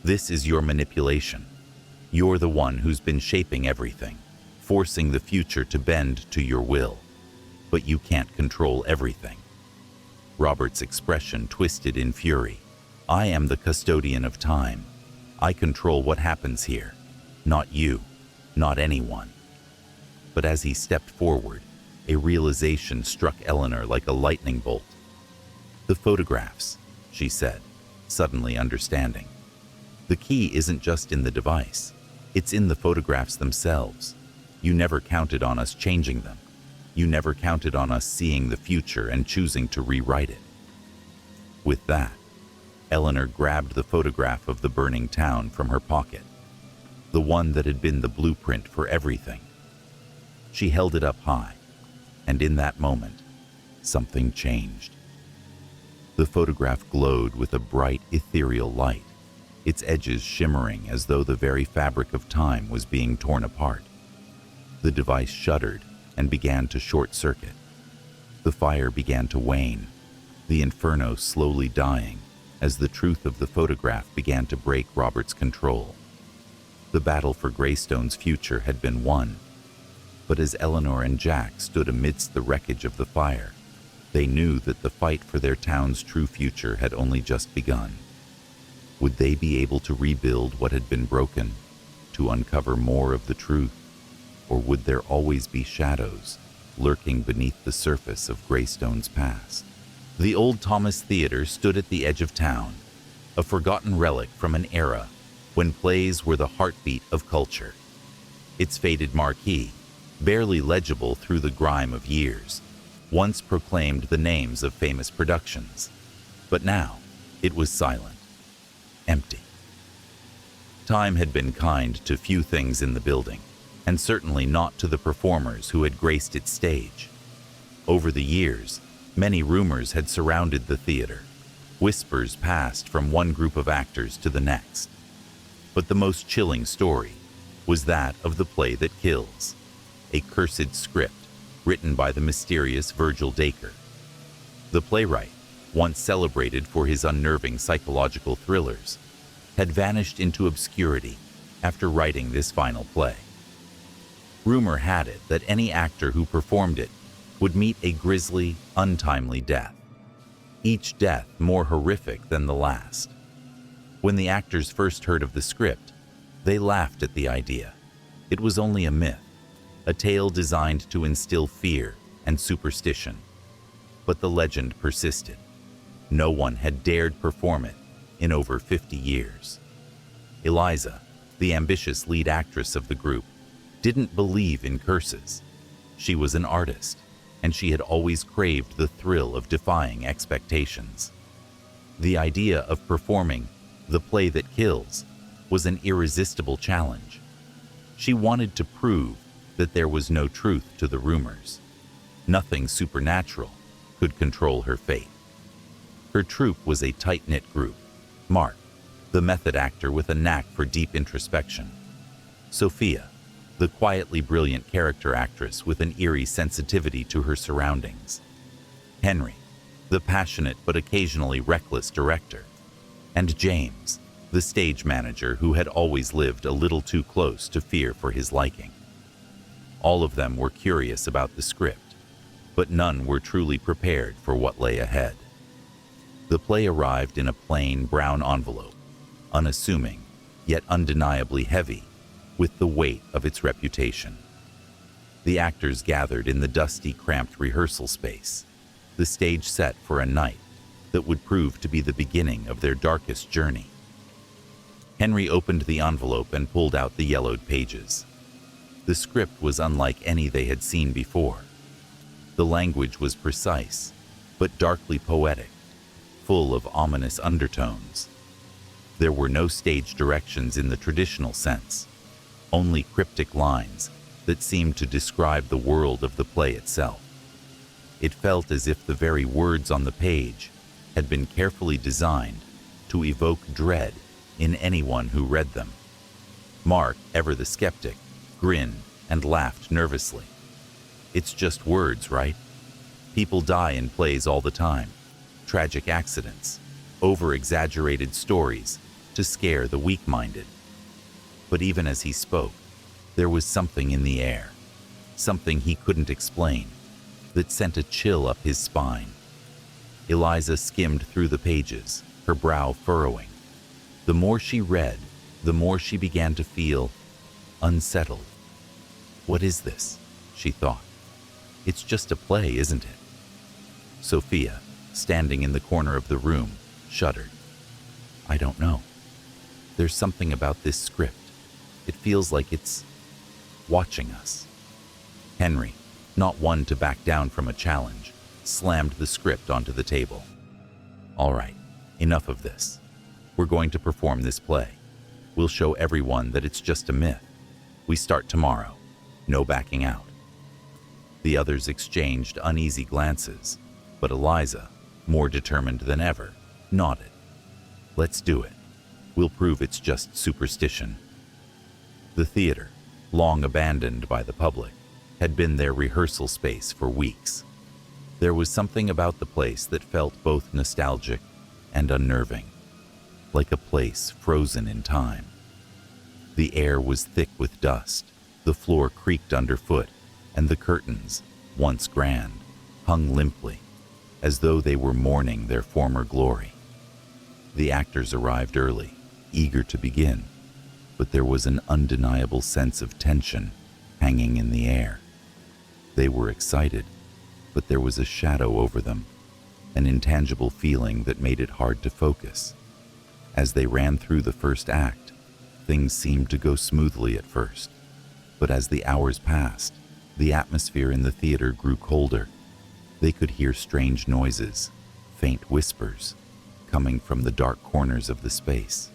"This is your manipulation. You're the one who's been shaping everything, forcing the future to bend to your will. But you can't control everything." Robert's expression twisted in fury. "I am the custodian of time. I control what happens here. Not you, not anyone." But as he stepped forward, a realization struck Eleanor like a lightning bolt. "The photographs," she said, suddenly understanding. "The key isn't just in the device. It's in the photographs themselves. You never counted on us changing them. You never counted on us seeing the future and choosing to rewrite it." With that, Eleanor grabbed the photograph of the burning town from her pocket, the one that had been the blueprint for everything. She held it up high, and in that moment, something changed. The photograph glowed with a bright, ethereal light, its edges shimmering as though the very fabric of time was being torn apart. The device shuddered and began to short-circuit. The fire began to wane, the inferno slowly dying as the truth of the photograph began to break Robert's control. The battle for Greystone's future had been won, but as Eleanor and Jack stood amidst the wreckage of the fire, they knew that the fight for their town's true future had only just begun. Would they be able to rebuild what had been broken, to uncover more of the truth, or would there always be shadows lurking beneath the surface of Greystone's past? The old Thomas Theater stood at the edge of town, a forgotten relic from an era when plays were the heartbeat of culture. Its faded marquee, barely legible through the grime of years, once proclaimed the names of famous productions, but now it was silent, empty. Time had been kind to few things in the building, and certainly not to the performers who had graced its stage. Over the years, many rumors had surrounded the theater. Whispers passed from one group of actors to the next. But the most chilling story was that of The Play That Kills, a cursed script written by the mysterious Virgil Dacre. The playwright, once celebrated for his unnerving psychological thrillers, had vanished into obscurity after writing this final play. Rumor had it that any actor who performed it would meet a grisly, untimely death, each death more horrific than the last. When the actors first heard of the script, they laughed at the idea. It was only a myth, a tale designed to instill fear and superstition. But the legend persisted. No one had dared perform it in over 50 years. Eliza, the ambitious lead actress of the group, didn't believe in curses. She was an artist, and she had always craved the thrill of defying expectations. The idea of performing The Play That Kills was an irresistible challenge. She wanted to prove that there was no truth to the rumors. Nothing supernatural could control her fate. Her troupe was a tight-knit group. Mark, the method actor with a knack for deep introspection. Sophia, the quietly brilliant character actress with an eerie sensitivity to her surroundings. Henry, the passionate but occasionally reckless director. And James, the stage manager who had always lived a little too close to fear for his liking. All of them were curious about the script, but none were truly prepared for what lay ahead. The play arrived in a plain brown envelope, unassuming, yet undeniably heavy, with the weight of its reputation. The actors gathered in the dusty, cramped rehearsal space, the stage set for a night that would prove to be the beginning of their darkest journey. Henry opened the envelope and pulled out the yellowed pages. The script was unlike any they had seen before. The language was precise, but darkly poetic, full of ominous undertones. There were no stage directions in the traditional sense, only cryptic lines that seemed to describe the world of the play itself. It felt as if the very words on the page had been carefully designed to evoke dread in anyone who read them. Mark, ever the skeptic, grinned and laughed nervously. It's just words, right? People die in plays all the time. Tragic accidents, over-exaggerated stories to scare the weak-minded. But even as he spoke, there was something in the air, something he couldn't explain, that sent a chill up his spine. Eliza skimmed through the pages, her brow furrowing. The more she read, the more she began to feel unsettled. What is this? She thought. It's just a play, isn't it? Sophia, standing in the corner of the room, shuddered. I don't know. There's something about this script. It feels like it's watching us. Henry, not one to back down from a challenge, slammed the script onto the table. All right, enough of this. We're going to perform this play. We'll show everyone that it's just a myth. We start tomorrow. No backing out. The others exchanged uneasy glances, but Eliza, more determined than ever, nodded. Let's do it. We'll prove it's just superstition. The theater, long abandoned by the public, had been their rehearsal space for weeks. There was something about the place that felt both nostalgic and unnerving, like a place frozen in time. The air was thick with dust, the floor creaked underfoot, and the curtains, once grand, hung limply, as though they were mourning their former glory. The actors arrived early, eager to begin, but there was an undeniable sense of tension hanging in the air. They were excited, but there was a shadow over them, an intangible feeling that made it hard to focus. As they ran through the first act, things seemed to go smoothly at first, but as the hours passed, the atmosphere in the theater grew colder. They could hear strange noises, faint whispers, coming from the dark corners of the space.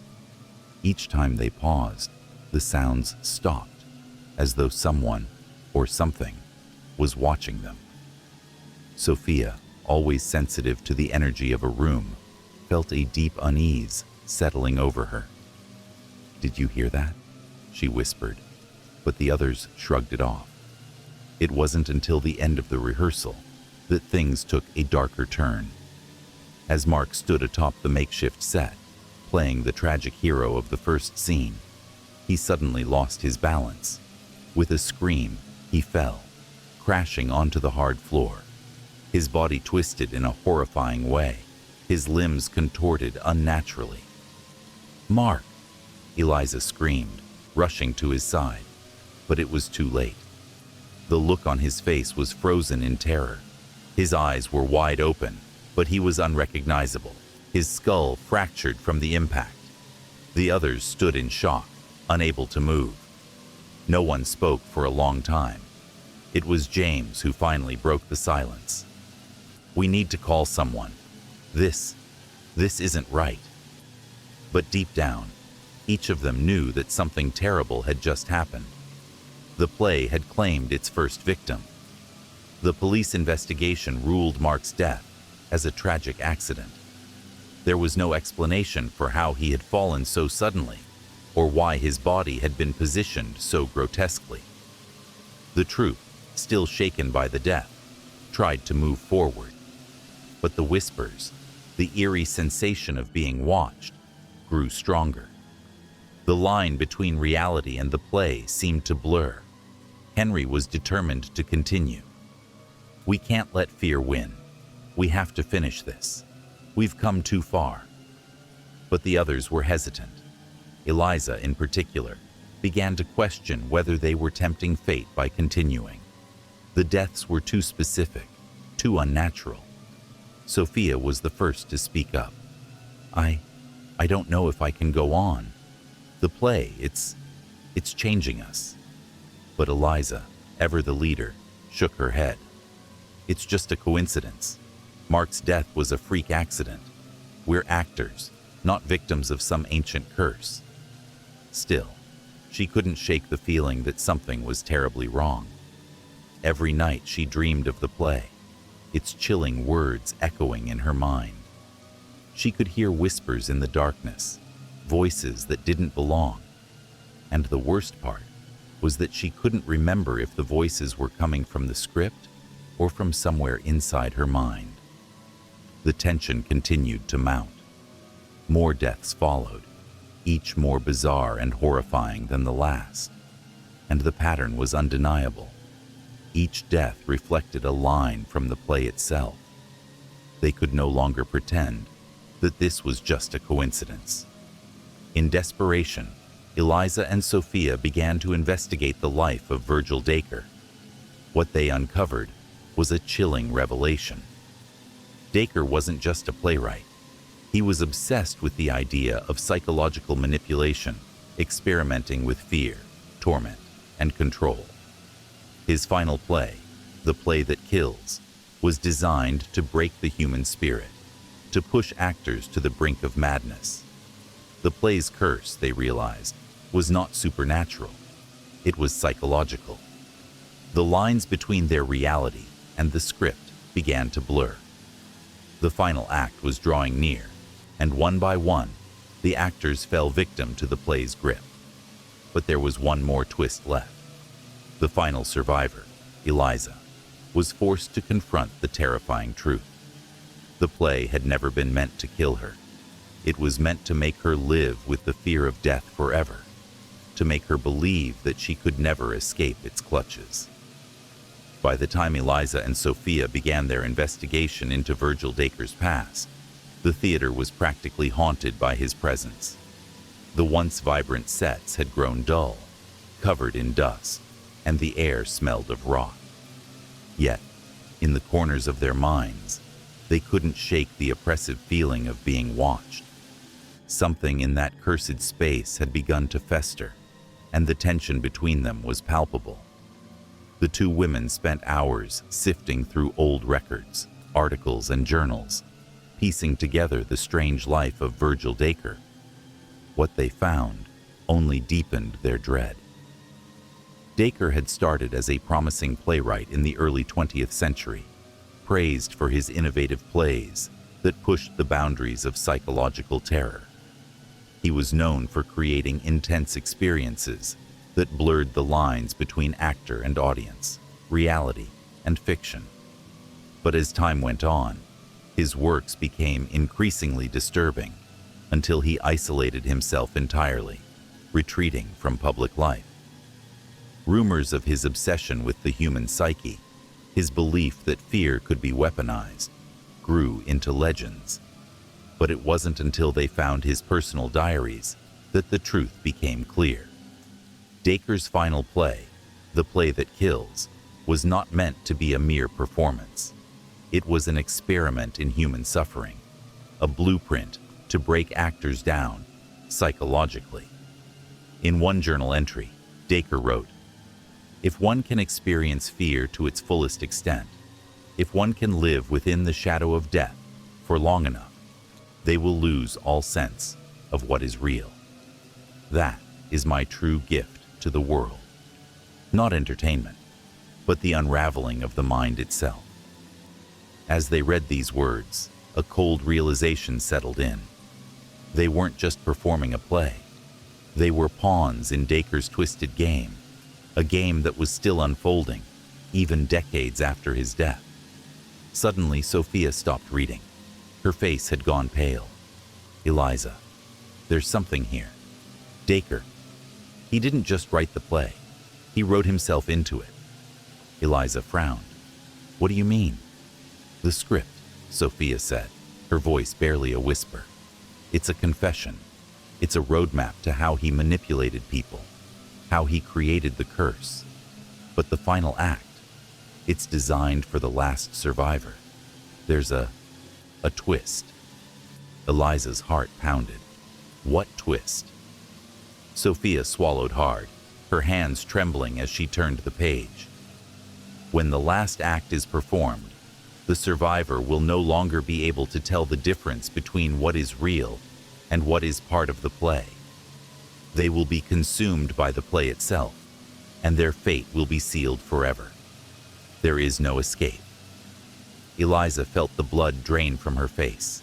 Each time they paused, the sounds stopped, as though someone, or something, was watching them. Sophia, always sensitive to the energy of a room, felt a deep unease settling over her. Did you hear that? She whispered, but the others shrugged it off. It wasn't until the end of the rehearsal that things took a darker turn. As Mark stood atop the makeshift set, playing the tragic hero of the first scene, he suddenly lost his balance. With a scream, he fell, crashing onto the hard floor. His body twisted in a horrifying way, his limbs contorted unnaturally. Mark! Eliza screamed, rushing to his side, but it was too late. The look on his face was frozen in terror. His eyes were wide open, but he was unrecognizable, his skull fractured from the impact. The others stood in shock, unable to move. No one spoke for a long time. It was James who finally broke the silence. We need to call someone. This isn't right. But deep down, each of them knew that something terrible had just happened. The play had claimed its first victim. The police investigation ruled Mark's death as a tragic accident. There was no explanation for how he had fallen so suddenly, or why his body had been positioned so grotesquely. The truth, still shaken by the death, tried to move forward. But the whispers, the eerie sensation of being watched, grew stronger. The line between reality and the play seemed to blur. Henry was determined to continue. We can't let fear win. We have to finish this. We've come too far. But the others were hesitant. Eliza, in particular, began to question whether they were tempting fate by continuing. The deaths were too specific, too unnatural. Sophia was the first to speak up. I don't know if I can go on. The play, it's changing us." But Eliza, ever the leader, shook her head. "It's just a coincidence. Mark's death was a freak accident. We're actors, not victims of some ancient curse." Still, she couldn't shake the feeling that something was terribly wrong. Every night she dreamed of the play, its chilling words echoing in her mind. She could hear whispers in the darkness, voices that didn't belong. And the worst part was that she couldn't remember if the voices were coming from the script or from somewhere inside her mind. The tension continued to mount. More deaths followed, each more bizarre and horrifying than the last. And the pattern was undeniable. Each death reflected a line from the play itself. They could no longer pretend that this was just a coincidence. In desperation, Eliza and Sophia began to investigate the life of Virgil Dacre. What they uncovered was a chilling revelation. Dacre wasn't just a playwright. He was obsessed with the idea of psychological manipulation, experimenting with fear, torment, and control. His final play, The Play That Kills, was designed to break the human spirit, to push actors to the brink of madness. The play's curse, they realized, was not supernatural. It was psychological. The lines between their reality and the script began to blur. The final act was drawing near, and one by one, the actors fell victim to the play's grip. But there was one more twist left. The final survivor, Eliza, was forced to confront the terrifying truth. The play had never been meant to kill her. It was meant to make her live with the fear of death forever, to make her believe that she could never escape its clutches. By the time Eliza and Sophia began their investigation into Virgil Dacre's past, the theater was practically haunted by his presence. The once vibrant sets had grown dull, covered in dust, and the air smelled of rot. Yet, in the corners of their minds, they couldn't shake the oppressive feeling of being watched. Something in that cursed space had begun to fester, and the tension between them was palpable. The two women spent hours sifting through old records, articles, and journals, piecing together the strange life of Virgil Dacre. What they found only deepened their dread. Dacre had started as a promising playwright in the early 20th century, praised for his innovative plays that pushed the boundaries of psychological terror. He was known for creating intense experiences that blurred the lines between actor and audience, reality and fiction. But as time went on, his works became increasingly disturbing until he isolated himself entirely, retreating from public life. Rumors of his obsession with the human psyche, his belief that fear could be weaponized, grew into legends. But it wasn't until they found his personal diaries that the truth became clear. Dacre's final play, The Play That Kills, was not meant to be a mere performance. It was an experiment in human suffering, a blueprint to break actors down psychologically. In one journal entry, Dacre wrote, "If one can experience fear to its fullest extent, if one can live within the shadow of death for long enough, they will lose all sense of what is real. That is my true gift to the world. Not entertainment, but the unraveling of the mind itself." As they read these words, a cold realization settled in. They weren't just performing a play. They were pawns in Dacre's twisted game, a game that was still unfolding, even decades after his death. Suddenly, Sophia stopped reading. Her face had gone pale. "Eliza, there's something here. Dacre, he didn't just write the play. He wrote himself into it." Eliza frowned. "What do you mean?" "The script," Sophia said. her voice barely a whisper. It's a confession. It's a roadmap to how he manipulated people, how he created the curse. But the final act, it's designed for the last survivor. There's a twist. Eliza's heart pounded. What twist? Sophia swallowed hard, her hands trembling as she turned the page. When the last act is performed, the survivor will no longer be able to tell the difference between what is real and what is part of the play. They will be consumed by the play itself, and their fate will be sealed forever. There is no escape. Eliza felt the blood drain from her face.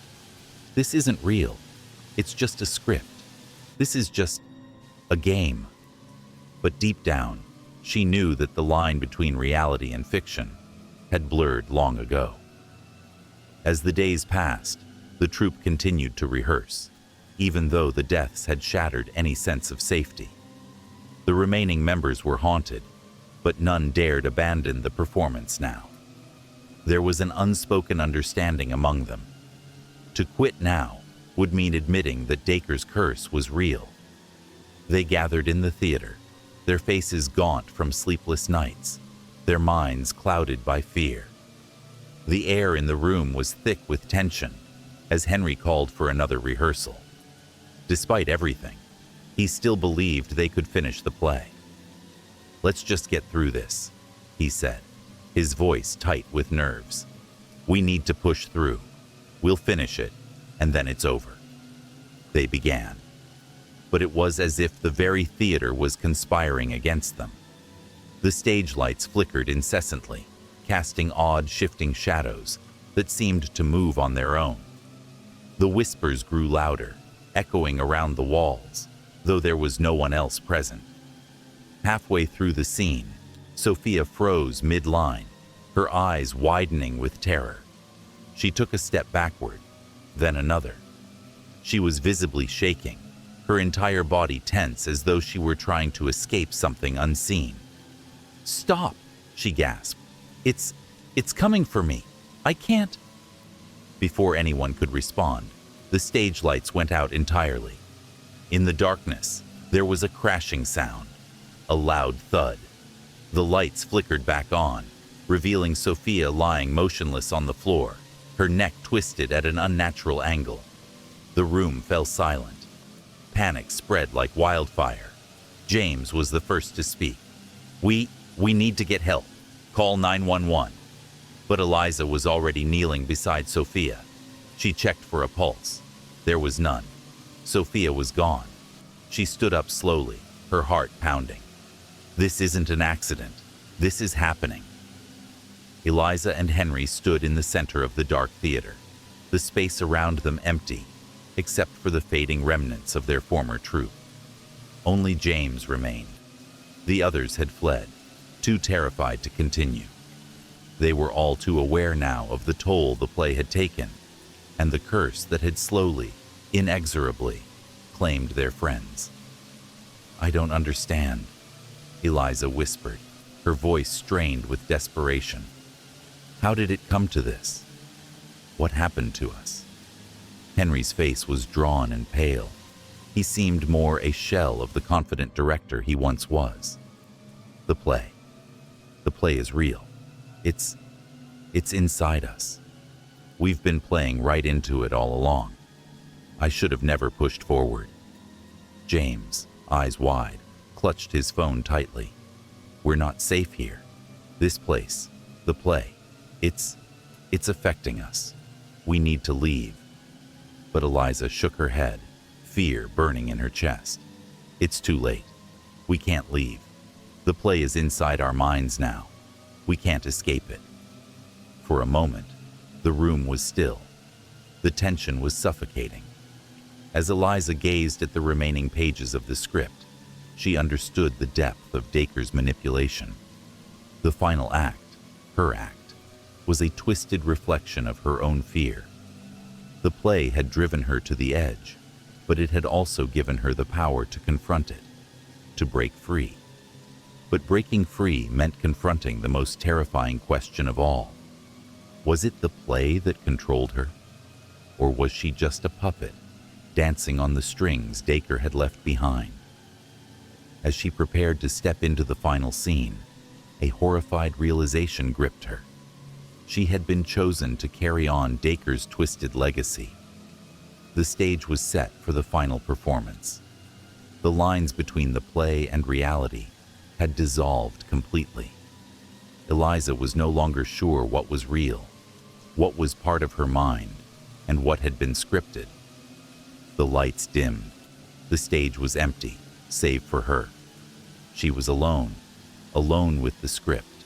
This isn't real. It's just a script. This is just a game. But deep down, she knew that the line between reality and fiction had blurred long ago. As the days passed, the troupe continued to rehearse, even though the deaths had shattered any sense of safety. The remaining members were haunted, but none dared abandon the performance now. There was an unspoken understanding among them. To quit now would mean admitting that Dacre's curse was real. They gathered in the theater, their faces gaunt from sleepless nights, their minds clouded by fear. The air in the room was thick with tension as Henry called for another rehearsal. Despite everything, he still believed they could finish the play. "Let's just get through this," he said, his voice tight with nerves. "We need to push through. We'll finish it, and then it's over." They began. But it was as if the very theater was conspiring against them. The stage lights flickered incessantly, casting odd, shifting shadows that seemed to move on their own. The whispers grew louder, echoing around the walls, though there was no one else present. Halfway through the scene, Sophia froze mid-line, her eyes widening with terror. She took a step backward, then another. She was visibly shaking, her entire body tense as though she were trying to escape something unseen. "Stop!" she gasped. It's coming for me. I can't." Before anyone could respond, the stage lights went out entirely. In the darkness, there was a crashing sound, a loud thud. The lights flickered back on, revealing Sophia lying motionless on the floor, her neck twisted at an unnatural angle. The room fell silent. Panic spread like wildfire. James was the first to speak. We need to get help. Call 911. But Eliza was already kneeling beside Sophia. She checked for a pulse. There was none. Sophia was gone. She stood up slowly, her heart pounding. This isn't an accident. This is happening. Eliza and Henry stood in the center of the dark theater, the space around them empty, except for the fading remnants of their former troupe. Only James remained. The others had fled, too terrified to continue. They were all too aware now of the toll the play had taken, and the curse that had slowly, inexorably, claimed their friends. "I don't understand," Eliza whispered, her voice strained with desperation. "How did it come to this? What happened to us?" Henry's face was drawn and pale. He seemed more a shell of the confident director he once was. The play is real. It's inside us. We've been playing right into it all along. I should have never pushed forward." James, eyes wide, clutched his phone tightly. "We're not safe here. This place, the play, it's affecting us. We need to leave." But Eliza shook her head, fear burning in her chest. "It's too late. We can't leave. The play is inside our minds now. We can't escape it." For a moment, the room was still. The tension was suffocating. As Eliza gazed at the remaining pages of the script, she understood the depth of Dacre's manipulation. The final act, her act, was a twisted reflection of her own fear. The play had driven her to the edge, but it had also given her the power to confront it, to break free. But breaking free meant confronting the most terrifying question of all. Was it the play that controlled her? Or was she just a puppet, dancing on the strings Dacre had left behind? As she prepared to step into the final scene, a horrified realization gripped her. She had been chosen to carry on Dacre's twisted legacy. The stage was set for the final performance. The lines between the play and reality had dissolved completely. Eliza was no longer sure what was real, what was part of her mind, and what had been scripted. The lights dimmed. The stage was empty, save for her. She was alone, alone with the script,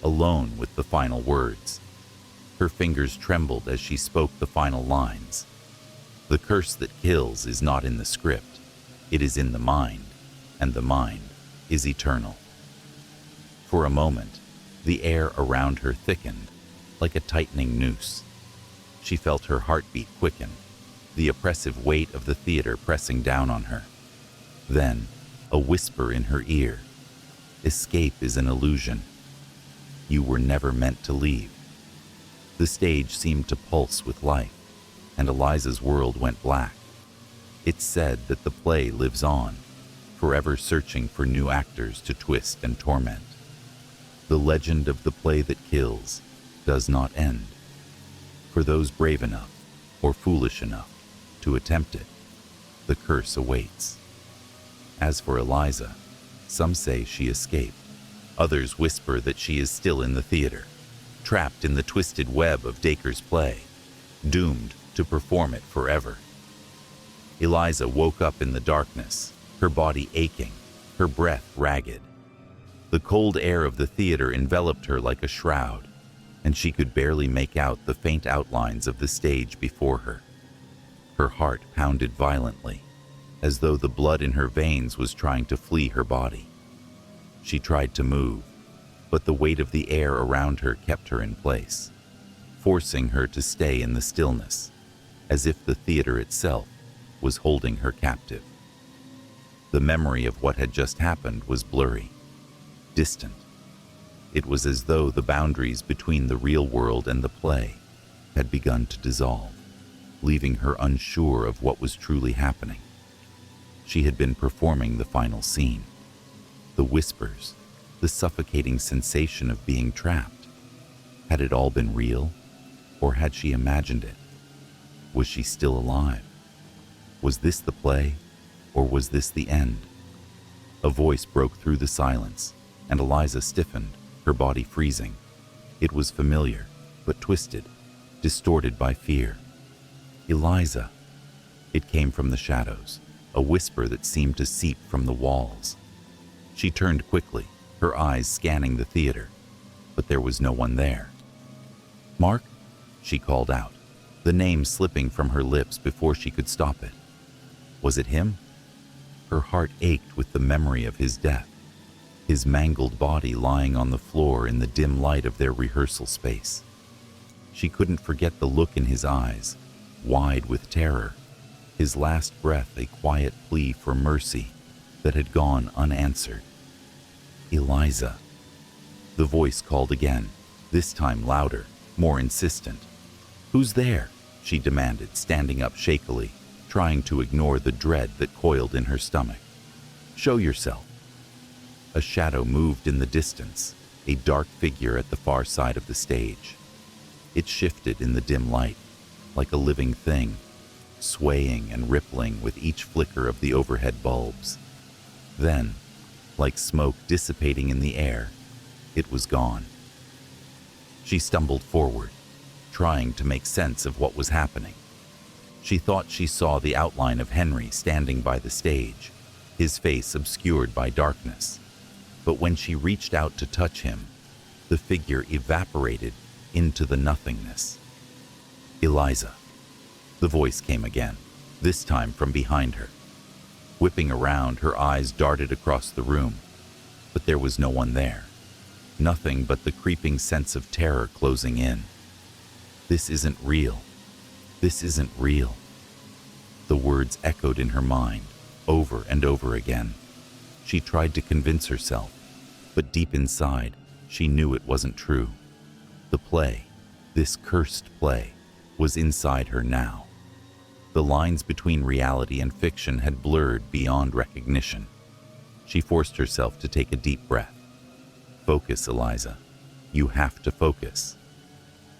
alone with the final words. Her fingers trembled as she spoke the final lines. The curse that kills is not in the script. It is in the mind, and the mind is eternal. For a moment, the air around her thickened, like a tightening noose. She felt her heartbeat quicken, the oppressive weight of the theater pressing down on her. Then, a whisper in her ear. Escape is an illusion. You were never meant to leave. The stage seemed to pulse with life, and Eliza's world went black. It said that the play lives on, forever searching for new actors to twist and torment. The legend of the play that kills does not end. For those brave enough or foolish enough to attempt it, the curse awaits. As for Eliza, some say she escaped. Others whisper that she is still in the theater, trapped in the twisted web of Dacre's play, doomed to perform it forever. Eliza woke up in the darkness, her body aching, her breath ragged. The cold air of the theater enveloped her like a shroud, and she could barely make out the faint outlines of the stage before her. Her heart pounded violently, as though the blood in her veins was trying to flee her body. She tried to move, but the weight of the air around her kept her in place, forcing her to stay in the stillness, as if the theater itself was holding her captive. The memory of what had just happened was blurry, distant. It was as though the boundaries between the real world and the play had begun to dissolve, leaving her unsure of what was truly happening. She had been performing the final scene. The whispers, the suffocating sensation of being trapped. Had it all been real, or had she imagined it? Was she still alive? Was this the play, or was this the end? A voice broke through the silence, and Eliza stiffened, her body freezing. It was familiar, but twisted, distorted by fear. Eliza. It came from the shadows, a whisper that seemed to seep from the walls. She turned quickly, her eyes scanning the theater, but there was no one there. "Mark?" she called out, the name slipping from her lips before she could stop it. Was it him? Her heart ached with the memory of his death, his mangled body lying on the floor in the dim light of their rehearsal space. She couldn't forget the look in his eyes, wide with terror, his last breath a quiet plea for mercy that had gone unanswered. "Eliza." The voice called again, this time louder, more insistent. "Who's there?" she demanded, standing up shakily, trying to ignore the dread that coiled in her stomach. "Show yourself." A shadow moved in the distance, a dark figure at the far side of the stage. It shifted in the dim light, like a living thing, swaying and rippling with each flicker of the overhead bulbs. Then, like smoke dissipating in the air, it was gone. She stumbled forward, trying to make sense of what was happening. She thought she saw the outline of Henry standing by the stage, his face obscured by darkness. But when she reached out to touch him, the figure evaporated into the nothingness. "Eliza." The voice came again, this time from behind her. Whipping around, her eyes darted across the room, but there was no one there. Nothing but the creeping sense of terror closing in. "This isn't real. This isn't real." The words echoed in her mind, over and over again. She tried to convince herself, but deep inside, she knew it wasn't true. The play, this cursed play, was inside her now, The lines between reality and fiction had blurred beyond recognition. She forced herself to take a deep breath. Focus, Eliza. You have to focus.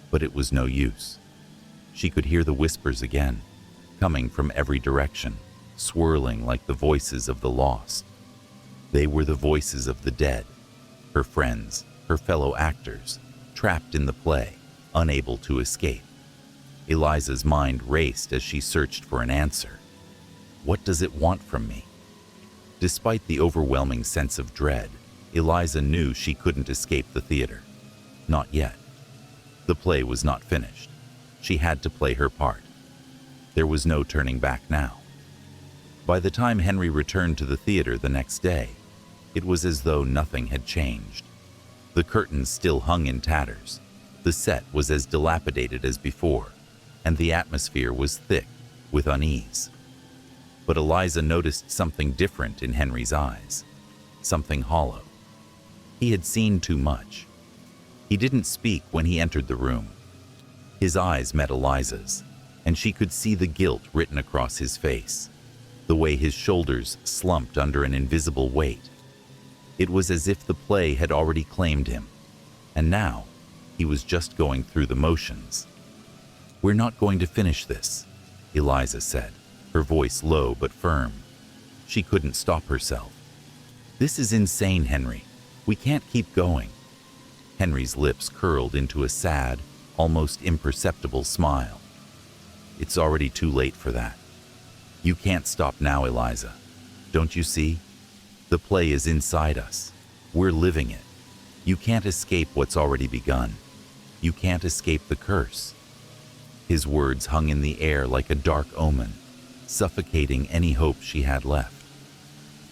But it was no use. She could hear the whispers again, coming from every direction, swirling like the voices of the lost. They were the voices of the dead, her friends, her fellow actors, trapped in the play, unable to escape. Eliza's mind raced as she searched for an answer. What does it want from me? Despite the overwhelming sense of dread, Eliza knew she couldn't escape the theater. Not yet. The play was not finished. She had to play her part. There was no turning back now. By the time Henry returned to the theater the next day, it was as though nothing had changed. The curtains still hung in tatters. The set was as dilapidated as before, and the atmosphere was thick with unease. But Eliza noticed something different in Henry's eyes, something hollow. He had seen too much. He didn't speak when he entered the room. His eyes met Eliza's, and she could see the guilt written across his face, the way his shoulders slumped under an invisible weight. It was as if the play had already claimed him, and now he was just going through the motions. "We're not going to finish this," Eliza said, her voice low but firm. She couldn't stop herself. "This is insane, Henry. We can't keep going." Henry's lips curled into a sad, almost imperceptible smile. "It's already too late for that. You can't stop now, Eliza. Don't you see? The play is inside us. We're living it. You can't escape what's already begun. You can't escape the curse." His words hung in the air like a dark omen, suffocating any hope she had left.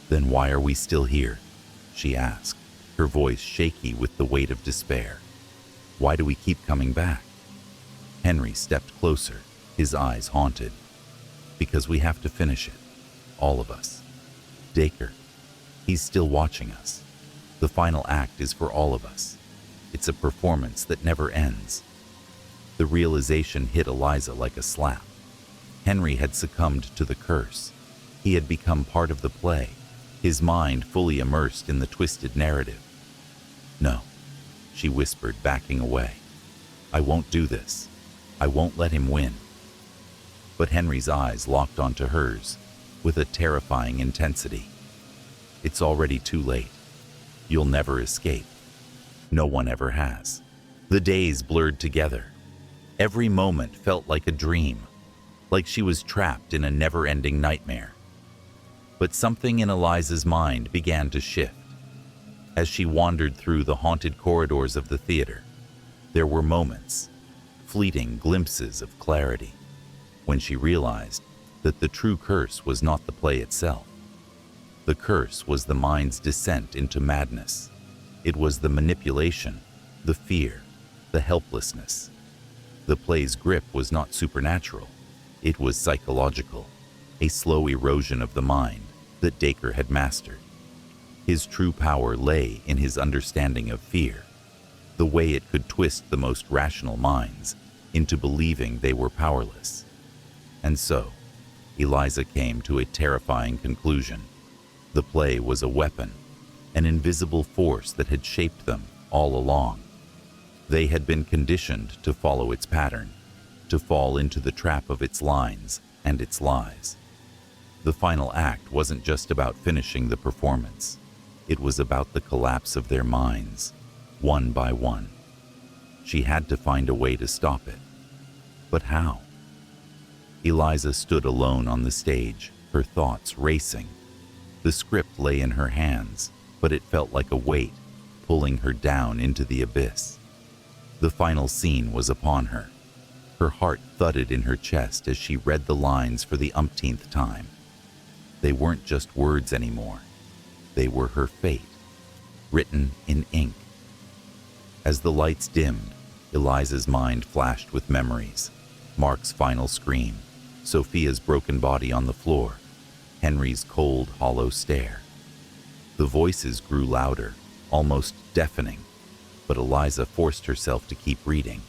"Then why are we still here?" she asked, her voice shaky with the weight of despair. "Why do we keep coming back?" Henry stepped closer, his eyes haunted. "Because we have to finish it. All of us. Dacre, he's still watching us. The final act is for all of us. It's a performance that never ends." The realization hit Eliza like a slap. Henry had succumbed to the curse. He had become part of the play, his mind fully immersed in the twisted narrative. "No," she whispered, backing away. "I won't do this. I won't let him win." But Henry's eyes locked onto hers with a terrifying intensity. "It's already too late. You'll never escape. No one ever has." The days blurred together. Every moment felt like a dream, like she was trapped in a never-ending nightmare. But something in Eliza's mind began to shift. As she wandered through the haunted corridors of the theater, there were moments, fleeting glimpses of clarity, when she realized that the true curse was not the play itself. The curse was the mind's descent into madness. It was the manipulation, the fear, the helplessness. The play's grip was not supernatural. It was psychological, a slow erosion of the mind that Dacre had mastered. His true power lay in his understanding of fear, the way it could twist the most rational minds into believing they were powerless. And so, Eliza came to a terrifying conclusion. The play was a weapon, an invisible force that had shaped them all along. They had been conditioned to follow its pattern, to fall into the trap of its lines and its lies. The final act wasn't just about finishing the performance. It was about the collapse of their minds, one by one. She had to find a way to stop it. But how? Eliza stood alone on the stage, her thoughts racing. The script lay in her hands, but it felt like a weight, pulling her down into the abyss. The final scene was upon her. Her heart thudded in her chest as she read the lines for the umpteenth time. They weren't just words anymore. They were her fate, written in ink. As the lights dimmed, Eliza's mind flashed with memories. Mark's final scream, Sophia's broken body on the floor, Henry's cold, hollow stare. The voices grew louder, almost deafening, but Eliza forced herself to keep reading.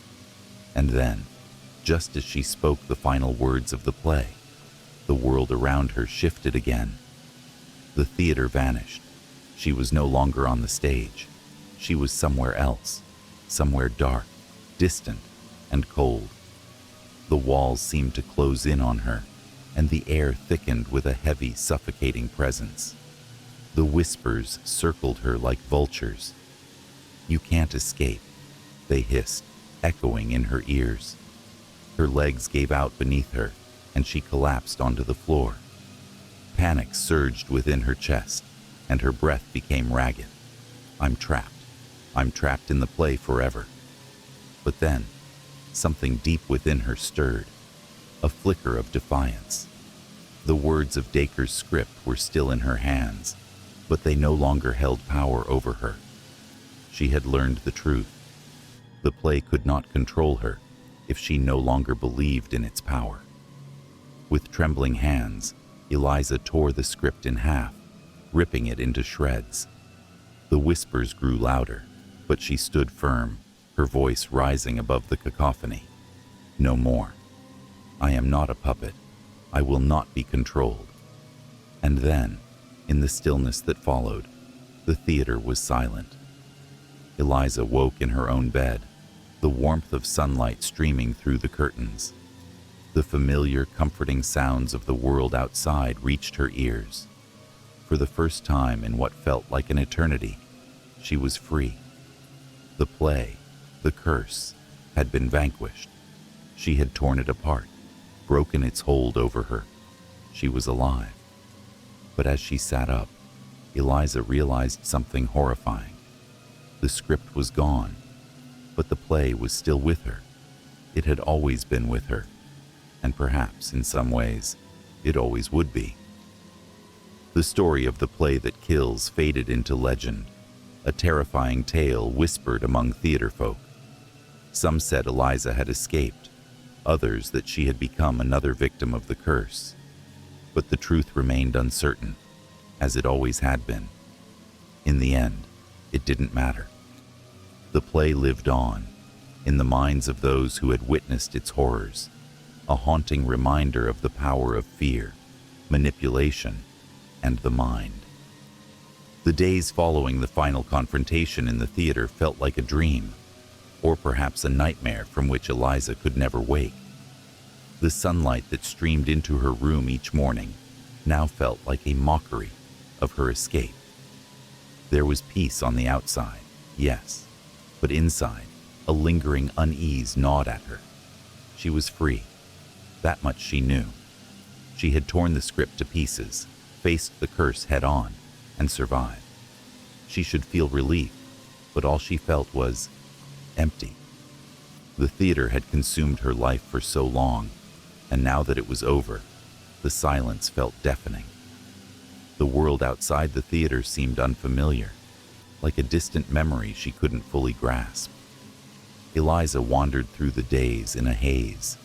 And then, just as she spoke the final words of the play, The world around her shifted again. The theater vanished. She was no longer on the stage. She was somewhere else, somewhere dark, distant, and cold. The walls seemed to close in on her, and the air thickened with a heavy, suffocating presence. The whispers circled her like vultures. "You can't escape," they hissed, echoing in her ears. Her legs gave out beneath her, and she collapsed onto the floor. Panic surged within her chest, and her breath became ragged. I'm trapped. I'm trapped in the play forever. But then, something deep within her stirred, a flicker of defiance. The words of Dacre's script were still in her hands, but they no longer held power over her. She had learned the truth. The play could not control her if she no longer believed in its power. With trembling hands, Eliza tore the script in half, ripping it into shreds. The whispers grew louder, but she stood firm, her voice rising above the cacophony. No more. I am not a puppet. I will not be controlled. And then, in the stillness that followed, the theater was silent. Eliza woke in her own bed, the warmth of sunlight streaming through the curtains. The familiar, comforting sounds of the world outside reached her ears. For the first time in what felt like an eternity, she was free. The play, the curse, had been vanquished. She had torn it apart, broken its hold over her. She was alive. But as she sat up, Eliza realized something horrifying. The script was gone, but the play was still with her. It had always been with her, and perhaps, in some ways, it always would be. The story of the play that kills faded into legend, a terrifying tale whispered among theater folk. Some said Eliza had escaped, others that she had become another victim of the curse. But the truth remained uncertain, as it always had been. In the end, it didn't matter. The play lived on, in the minds of those who had witnessed its horrors, a haunting reminder of the power of fear, manipulation, and the mind. The days following the final confrontation in the theater felt like a dream, or perhaps a nightmare from which Eliza could never wake. The sunlight that streamed into her room each morning now felt like a mockery of her escape. There was peace on the outside, yes, but inside, a lingering unease gnawed at her. She was free. That much she knew. She had torn the script to pieces, faced the curse head-on, and survived. She should feel relief, but all she felt was empty. The theater had consumed her life for so long, and now that it was over, the silence felt deafening. The world outside the theater seemed unfamiliar, like a distant memory she couldn't fully grasp. Eliza wandered through the days in a haze.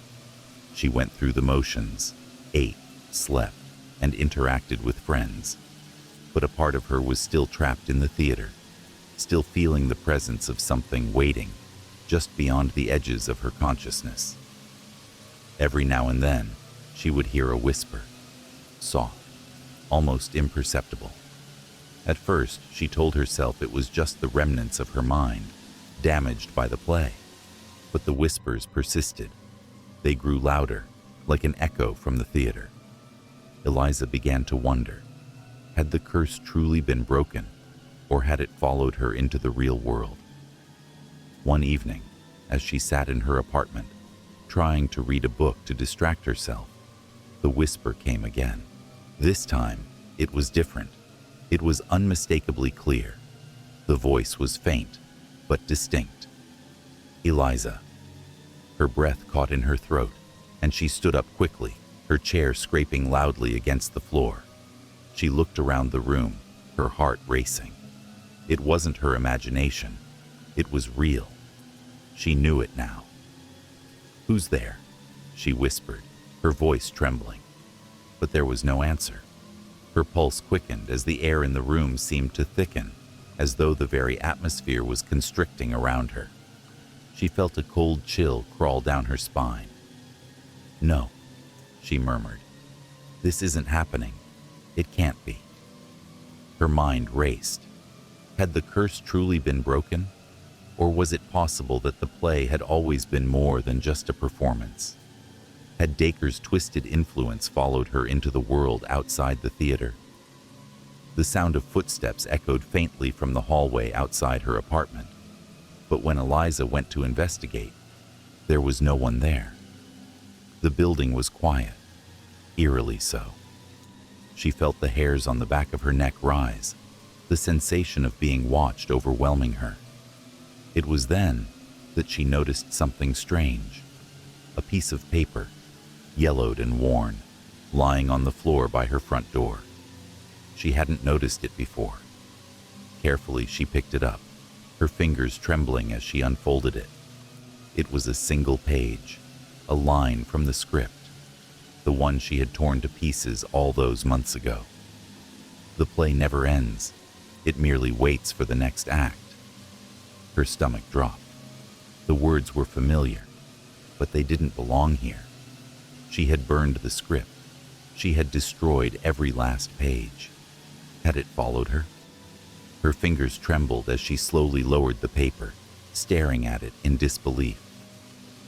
She went through the motions, ate, slept, and interacted with friends. But a part of her was still trapped in the theater, still feeling the presence of something waiting just beyond the edges of her consciousness. Every now and then, she would hear a whisper, soft, almost imperceptible. At first, she told herself it was just the remnants of her mind, damaged by the play. But the whispers persisted. They grew louder, like an echo from the theater. Eliza began to wonder, had the curse truly been broken, or had it followed her into the real world? One evening, as she sat in her apartment, trying to read a book to distract herself, the whisper came again. This time, it was different. It was unmistakably clear. The voice was faint, but distinct. Eliza. Her breath caught in her throat, and she stood up quickly, her chair scraping loudly against the floor. She looked around the room, her heart racing. It wasn't her imagination. It was real. She knew it now. "Who's there?" she whispered, her voice trembling. But there was no answer. Her pulse quickened as the air in the room seemed to thicken, as though the very atmosphere was constricting around her. She felt a cold chill crawl down her spine. "No," she murmured. This isn't happening. It can't be. Her mind raced. Had the curse truly been broken? Or was it possible that the play had always been more than just a performance? Had Dacre's twisted influence followed her into the world outside the theater? The sound of footsteps echoed faintly from the hallway outside her apartment. But when Eliza went to investigate, there was no one there. The building was quiet, eerily so. She felt the hairs on the back of her neck rise, the sensation of being watched overwhelming her. It was then that she noticed something strange. A piece of paper, yellowed and worn, lying on the floor by her front door. She hadn't noticed it before. Carefully, she picked it up, her fingers trembling as she unfolded it. It was a single page, a line from the script, the one she had torn to pieces all those months ago. The play never ends. It merely waits for the next act. Her stomach dropped. The words were familiar, but they didn't belong here. She had burned the script. She had destroyed every last page. Had it followed her? Her fingers trembled as she slowly lowered the paper, staring at it in disbelief.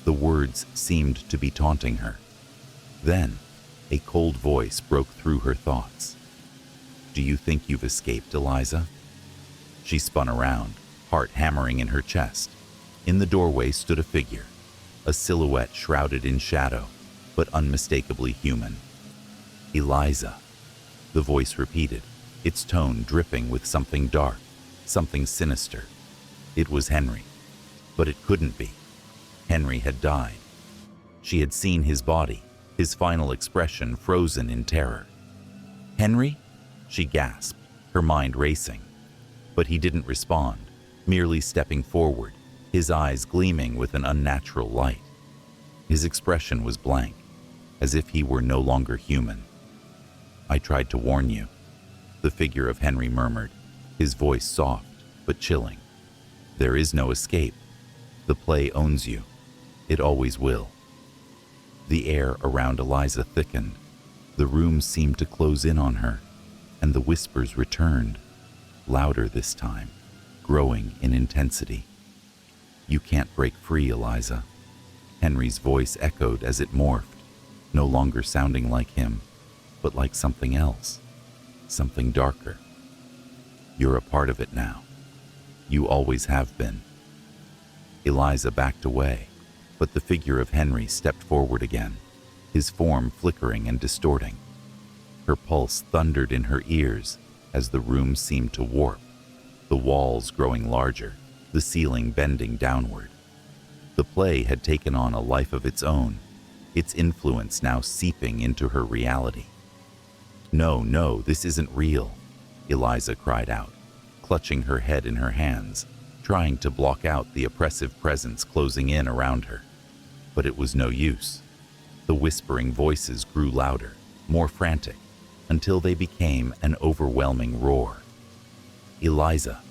The words seemed to be taunting her. Then, a cold voice broke through her thoughts. "Do you think you've escaped, Eliza?" She spun around, heart hammering in her chest. In the doorway stood a figure, a silhouette shrouded in shadow, but unmistakably human. "Eliza," the voice repeated, its tone dripping with something dark, something sinister. It was Henry, but it couldn't be. Henry had died. She had seen his body, his final expression frozen in terror. "Henry?" she gasped, her mind racing. But he didn't respond, merely stepping forward, his eyes gleaming with an unnatural light. His expression was blank, as if he were no longer human. "I tried to warn you," the figure of Henry murmured, his voice soft but chilling. "There is no escape. The play owns you. It always will." The air around Eliza thickened. The room seemed to close in on her, and the whispers returned, louder this time, growing in intensity. "You can't break free, Eliza." Henry's voice echoed as it morphed, no longer sounding like him, but like something else, something darker. "You're a part of it now. You always have been." Eliza backed away, but the figure of Henry stepped forward again, his form flickering and distorting. Her pulse thundered in her ears as the room seemed to warp, the walls growing larger, the ceiling bending downward. The play had taken on a life of its own, its influence now seeping into her reality. "No, no, this isn't real," Eliza cried out, clutching her head in her hands, trying to block out the oppressive presence closing in around her. But it was no use. The whispering voices grew louder, more frantic, until they became an overwhelming roar. "Eliza!"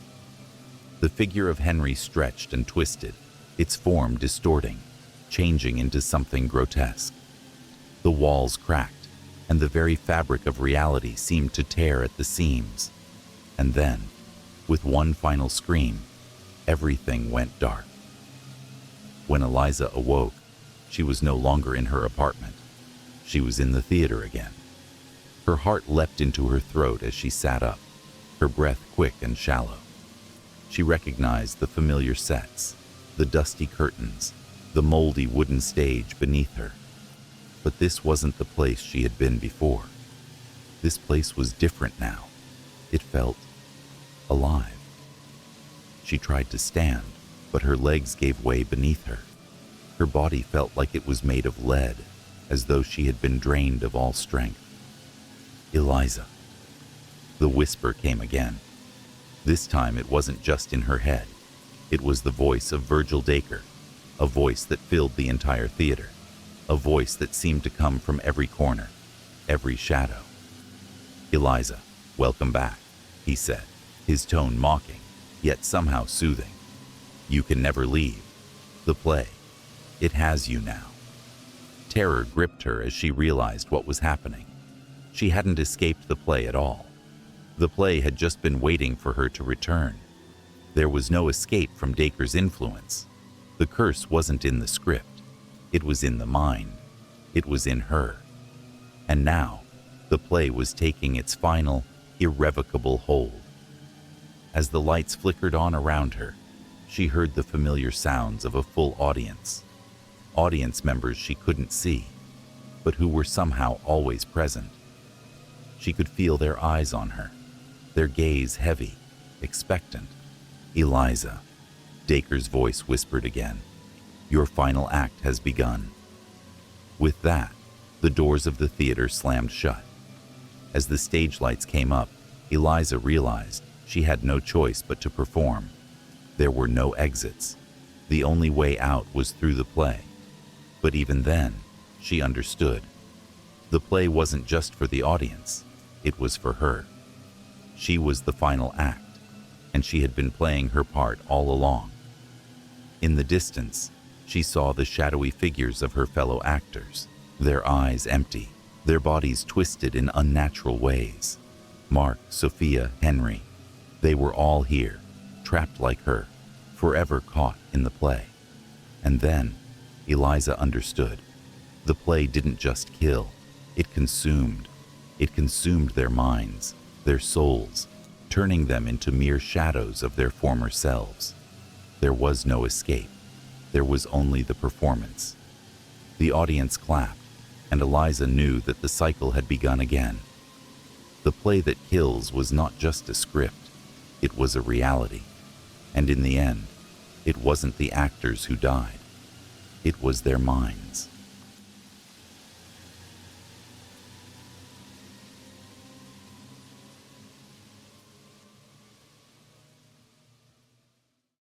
The figure of Henry stretched and twisted, its form distorting, changing into something grotesque. The walls cracked, and the very fabric of reality seemed to tear at the seams. And then, with one final scream, everything went dark. When Eliza awoke, she was no longer in her apartment. She was in the theater again. Her heart leapt into her throat as she sat up, her breath quick and shallow. She recognized the familiar sets, the dusty curtains, the moldy wooden stage beneath her. But this wasn't the place she had been before. This place was different now. It felt alive. She tried to stand, but her legs gave way beneath her. Her body felt like it was made of lead, as though she had been drained of all strength. "Eliza." The whisper came again. This time it wasn't just in her head. It was the voice of Virgil Dacre, a voice that filled the entire theater, a voice that seemed to come from every corner, every shadow. "Eliza, welcome back," he said, his tone mocking, yet somehow soothing. "You can never leave. The play, it has you now." Terror gripped her as she realized what was happening. She hadn't escaped the play at all. The play had just been waiting for her to return. There was no escape from Dacre's influence. The curse wasn't in the script. It was in the mind. It was in her. And now, the play was taking its final, irrevocable hold. As the lights flickered on around her, she heard the familiar sounds of a full audience. Audience members she couldn't see, but who were somehow always present. She could feel their eyes on her, their gaze heavy, expectant. "Eliza," Dacre's voice whispered again, "your final act has begun." With that, the doors of the theater slammed shut. As the stage lights came up, Eliza realized she had no choice but to perform. There were no exits. The only way out was through the play. But even then, she understood. The play wasn't just for the audience, it was for her. She was the final act, and she had been playing her part all along. In the distance, she saw the shadowy figures of her fellow actors, their eyes empty, their bodies twisted in unnatural ways. Mark, Sophia, Henry, they were all here, trapped like her, forever caught in the play. And then, Eliza understood. The play didn't just kill, it consumed. It consumed their minds, their souls, turning them into mere shadows of their former selves. There was no escape. There was only the performance. The audience clapped, and Eliza knew that the cycle had begun again. The play that kills was not just a script, it was a reality. And in the end, it wasn't the actors who died. It was their minds.